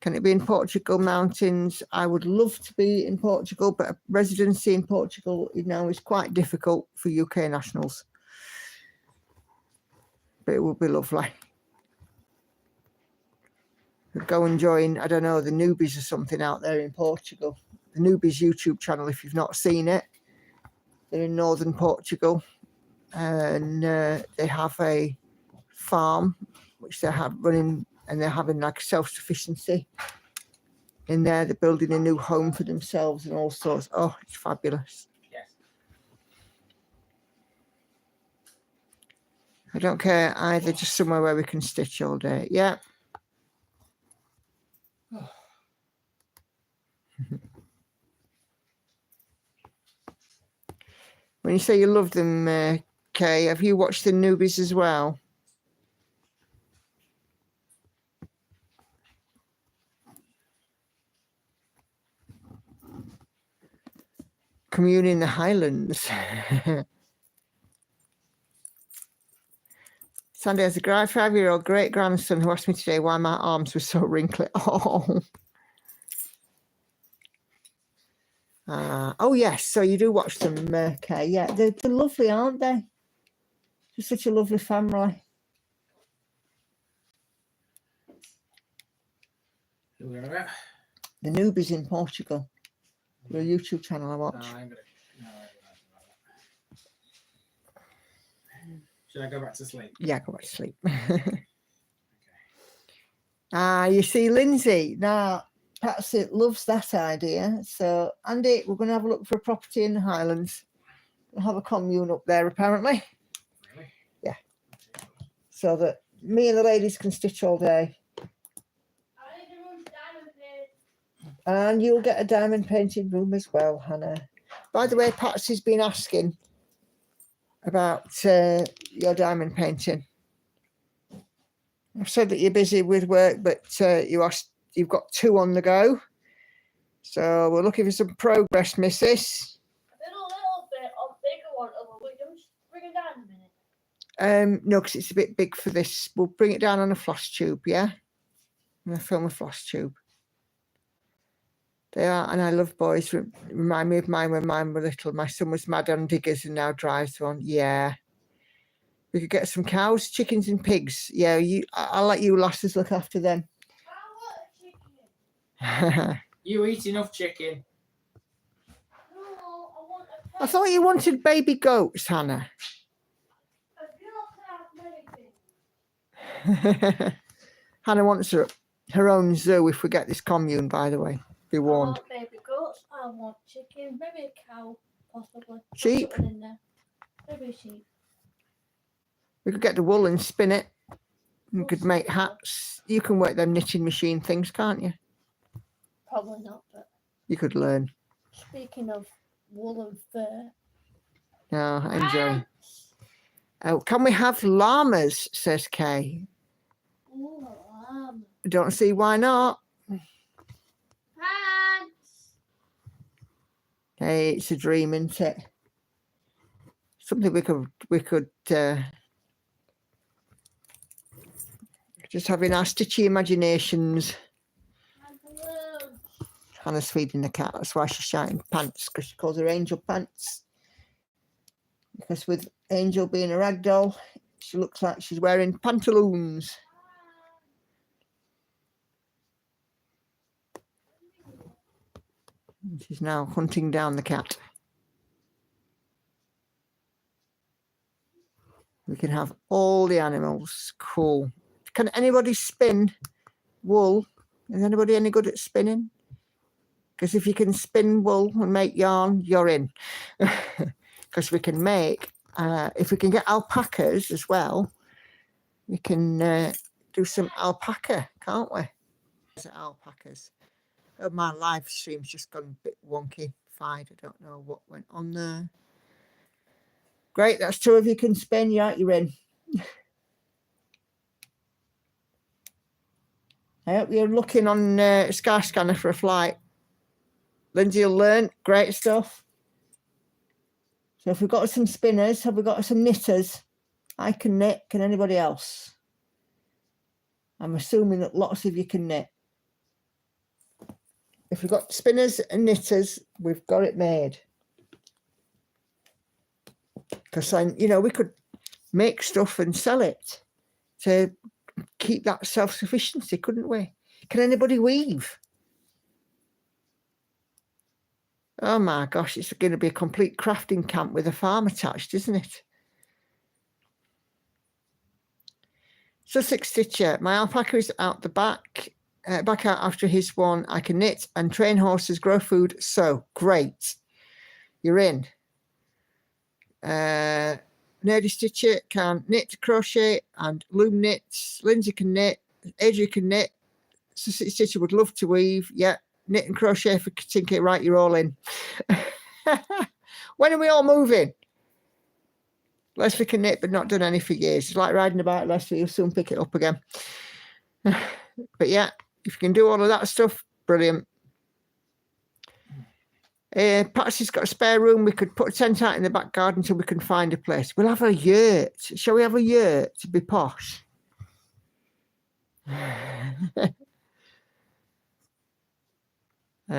Can it be in Portugal mountains? I would love to be in Portugal, but a residency in Portugal, you know, is quite difficult for UK nationals. But it would be lovely. Go and join, I don't know, the Newbies or something out there in Portugal. The Newbies YouTube channel, if you've not seen it. They're in northern Portugal, and they have a farm which they have running, and they're having like self-sufficiency in there. They're building a new home for themselves and all sorts. Oh, it's fabulous. Yes. I don't care either, just somewhere where we can stitch all day. Yeah. When you say you love them, Kay, have you watched the Newbies as well? Commune in the Highlands. Sandy has a 5-year-old great-grandson who asked me today why my arms were so wrinkly. Oh. Oh, yes. So you do watch them, Kay. Yeah, they're lovely, aren't they? They're such a lovely family. Who are we about? The Newbies in Portugal. They're a YouTube channel I watch. No, I'm gonna, no, Should I go back to sleep? Yeah, go back to sleep. You see, Lindsay, now Patsy loves that idea. So, Andy, we're going to have a look for a property in the Highlands. We'll have a commune up there, apparently. Really? Yeah. So that me and the ladies can stitch all day. And you'll get a diamond painted room as well, Hannah. By the way, Patsy's been asking about your diamond painting. I've said that you're busy with work, but you've got 2 on the go. So we're looking for some progress, missus. I did a little bit of bigger one. We can just bring it down a minute. No, because it's a bit big for this. We'll bring it down on a floss tube, yeah? I'm going to film a floss tube. They are, and I love boys. Remind me of mine when mine were little. My son was mad on diggers and now drives one. Yeah. We could get some cows, chickens and pigs. Yeah, I'll let you lasses look after them. You eat enough chicken. No, I want a pet. I thought you wanted baby goats, Hannah. A girl can have many things. Hannah wants her own zoo if we get this commune, by the way. Be I warned. want baby goats. I want chicken. Maybe a cow, possibly. Sheep. Something in there. Maybe a sheep. We could get the wool and spin it. We could make hats. You can work them knitting machine things, can't you? Probably not, but You could learn. speaking of wool and fur. No, enjoy. Oh, can we have llamas, says Kay. Ooh, Don't see why not. pants. Hey, it's a dream, isn't it? Something we could just having our stitchy imaginations. Hannah's feeding the cat. That's why she's shouting pants, because she calls her Angel Pants. Because with Angel being a rag doll, she looks like she's wearing pantaloons. And she's now hunting down the cat. We can have all the animals. Cool. Can anybody spin wool? Is anybody any good at spinning? Because if you can spin wool and make yarn, you're in. Because we can make, if we can get alpacas as well, we can do some alpaca, can't we? Alpacas. Oh, my live stream's just gone a bit wonky. I don't know what went on there. Great, that's 2 of you can spin. You're in. I hope you're looking on Skyscanner for a flight. Lindsay will learn. Great stuff. So if we've got some spinners, have we got some knitters? I can knit. Can anybody else? I'm assuming that lots of you can knit. If we've got spinners and knitters, we've got it made. Because, we could make stuff and sell it to keep that self-sufficiency, couldn't we? Can anybody weave? Oh my gosh, it's going to be a complete crafting camp with a farm attached, isn't it? Sussex Stitcher, my alpaca is out the back out after his one. I can knit and train horses, grow food. So great. You're in. Nerdy Stitcher can knit, crochet and loom knits. Lindsay can knit. Adrian can knit. Sussex Stitcher would love to weave. Yeah. Knit and crochet for Katinka. Right, you're all in. When are we all moving? Leslie can knit, but not done any for years. It's like riding a bike, Leslie. You'll soon pick it up again. But yeah, if you can do all of that stuff, brilliant. Patsy's got a spare room. We could put a tent out in the back garden until we can find a place. We'll have a yurt. Shall we have a yurt to be posh?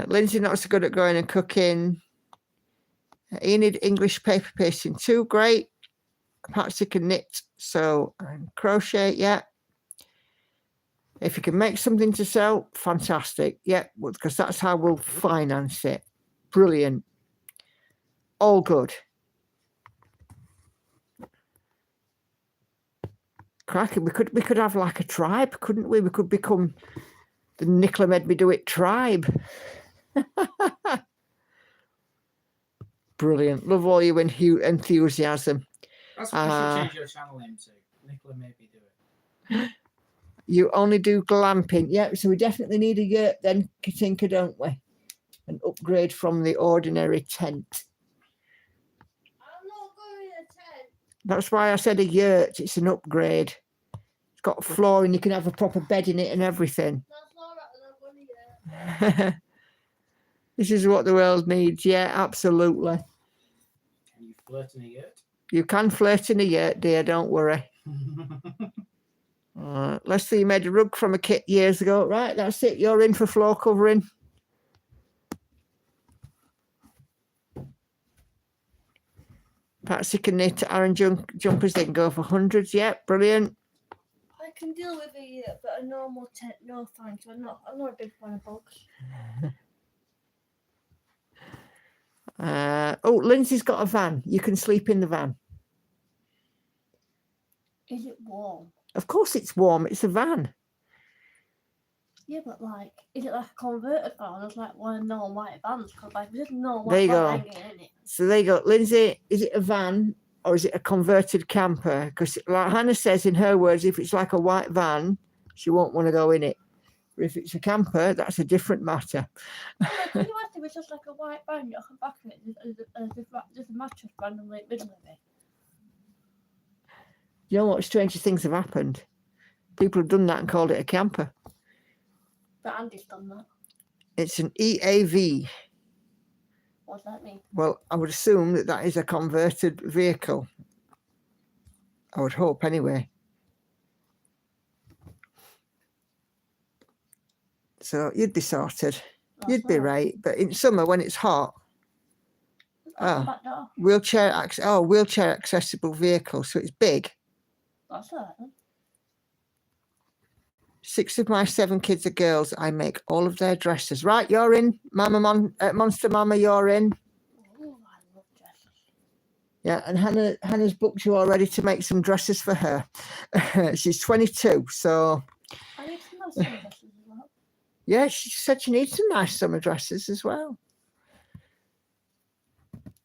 Lindsay not so good at going and cooking. Enid English paper pasting too. Great. Patsy can knit, so crochet. Yeah. If you can make something to sell, fantastic. Yeah, because that's how we'll finance it. Brilliant. All good. Cracking. We could have like a tribe, couldn't we? We could become the Nicola Made Me Do It tribe. Brilliant. Love all your enthusiasm. That's what you should change your channel name to. Nicola Made Me Do It. You only do glamping. Yeah, so we definitely need a yurt then, Katinka, don't we? An upgrade from the ordinary tent. I'm not going to tent. That's why I said a yurt. It's an upgrade. It's got a floor and you can have a proper bed in it and everything. That's all right. I'm not going to yurt. This is what the world needs. Yeah, absolutely. Can you flirt in a yurt? You can flirt in a yurt, dear. Don't worry. Leslie made a rug from a kit years ago. Right, that's it. You're in for floor covering. Patsy can knit Aaron jumpers. They can go for hundreds. Yep, brilliant. I can deal with a yurt, but a normal tent, no thanks. I'm not a big fan of bugs. Lindsay's got a van. You can sleep in the van. Is it warm? Of course it's warm. It's a van. Yeah, but like, is it like a converted van? It's like one of the white vans. Because like, there's no There you white go. van hanging in it. So there you go. Lindsay, is it a van or is it a converted camper? Because like Hannah says in her words, if it's like a white van, she won't want to go in it. But if it's a camper, that's a different matter. Can you imagine if it's just like a white van, you come back of it, there's a mattress randomly in the middle of it? You know what stranger things have happened? People have done that and called it a camper. But Andy's done that. It's an EAV. What does that mean? Well, I would assume that that is a converted vehicle. I would hope anyway. So you'd be sorted. You'd be right. But in summer when it's hot, wheelchair accessible vehicle. So it's big. That's all right then. 6 of my 7 kids are girls. I make all of their dresses. Right, you're in. Monster Mama, you're in. Oh, I love dresses. Yeah, and Hannah's booked you already to make some dresses for her. She's 22, so... I need some nice summer dresses as well. Yeah, she said she needs some nice summer dresses as well.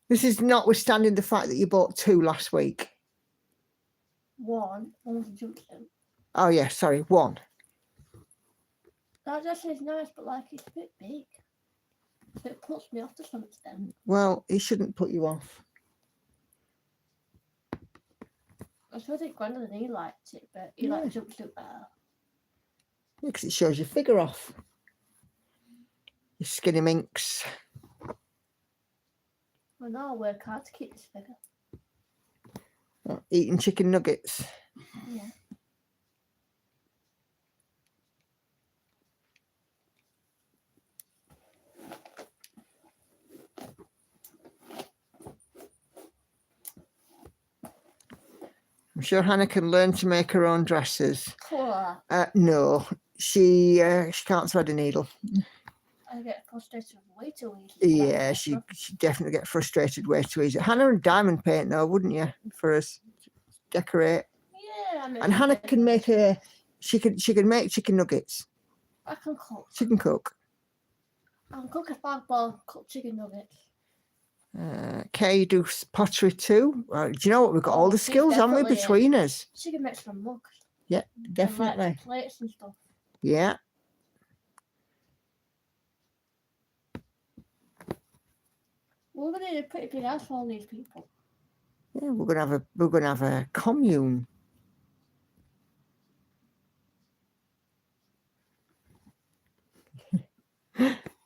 This is notwithstanding the fact that you bought 2 last week. One was a jumpsuit. Oh, yeah, sorry, 1. That dress is nice, but like it's a bit big. So it puts me off to some extent. Well, it shouldn't put you off. I suppose it's Grandad and he liked it, but he liked jumpsuit better. Yeah, because it shows your figure off. Your skinny minx. Well, now I work hard to keep this figure. Eating chicken nuggets. Yeah. I'm sure Hannah can learn to make her own dresses. Cool. No, she can't thread a needle. I get frustrated way too easily. Yeah, she definitely get frustrated way too easy. Hannah and diamond paint though, wouldn't you? For us, decorate. Yeah, I mean, And Hannah can make she can make chicken nuggets. I can cook. She can cook. I can cook a 5-bowl cooked chicken nuggets. Kay do pottery too. Do you know what? We've got all the skills, haven't we, between us? She can make some mugs. Yeah, definitely. And, like, plates and stuff. Yeah. We're gonna need a pretty big house for all these people. Yeah, we're gonna have a commune.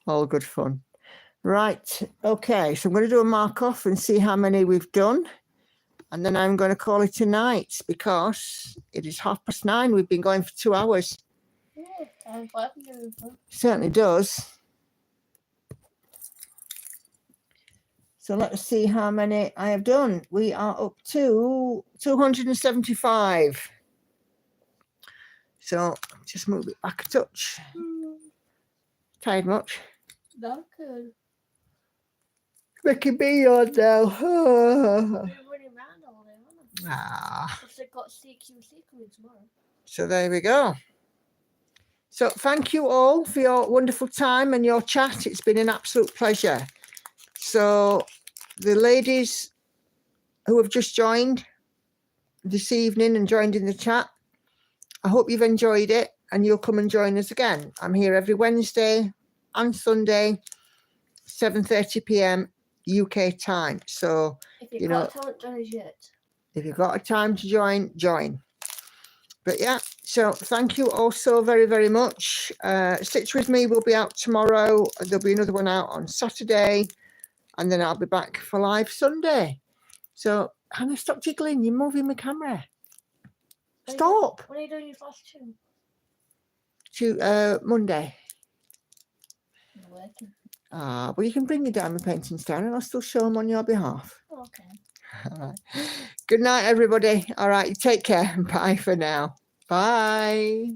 All good fun. Right, okay, so I'm going to do a mark off and see how many we've done. And then I'm going to call it a night because it is 9:30. We've been going for 2 hours. Yeah, Certainly does. So let's see how many I have done. We are up to 275. So just move it back a touch. Tired much? Not good. Making me yawn now. I've been running around all day, haven't Ah, Because they've got CQC coming tomorrow. so there we go. So thank you all for your wonderful time and your chat. It's been an absolute pleasure. So the ladies who have just joined this evening and joined in the chat, I hope you've enjoyed it and you'll come and join us again. I'm here every Wednesday and Sunday, 7:30 p.m. UK time. So If you've you got a talent join us yet. if you've got a time to join, join. But yeah, so thank you all so very, very much. Stitch With Me will be out tomorrow. There'll be another one out on Saturday. And then I'll be back for live Sunday. So, Hannah, stop jiggling. You're moving my camera. Stop. When are you doing your fast tune? To Monday. I'm working. Ah, well, you can bring your diamond paintings down and I'll still show them on your behalf. Okay. All right. Good night, everybody. All right, you take care. Bye for now. Bye.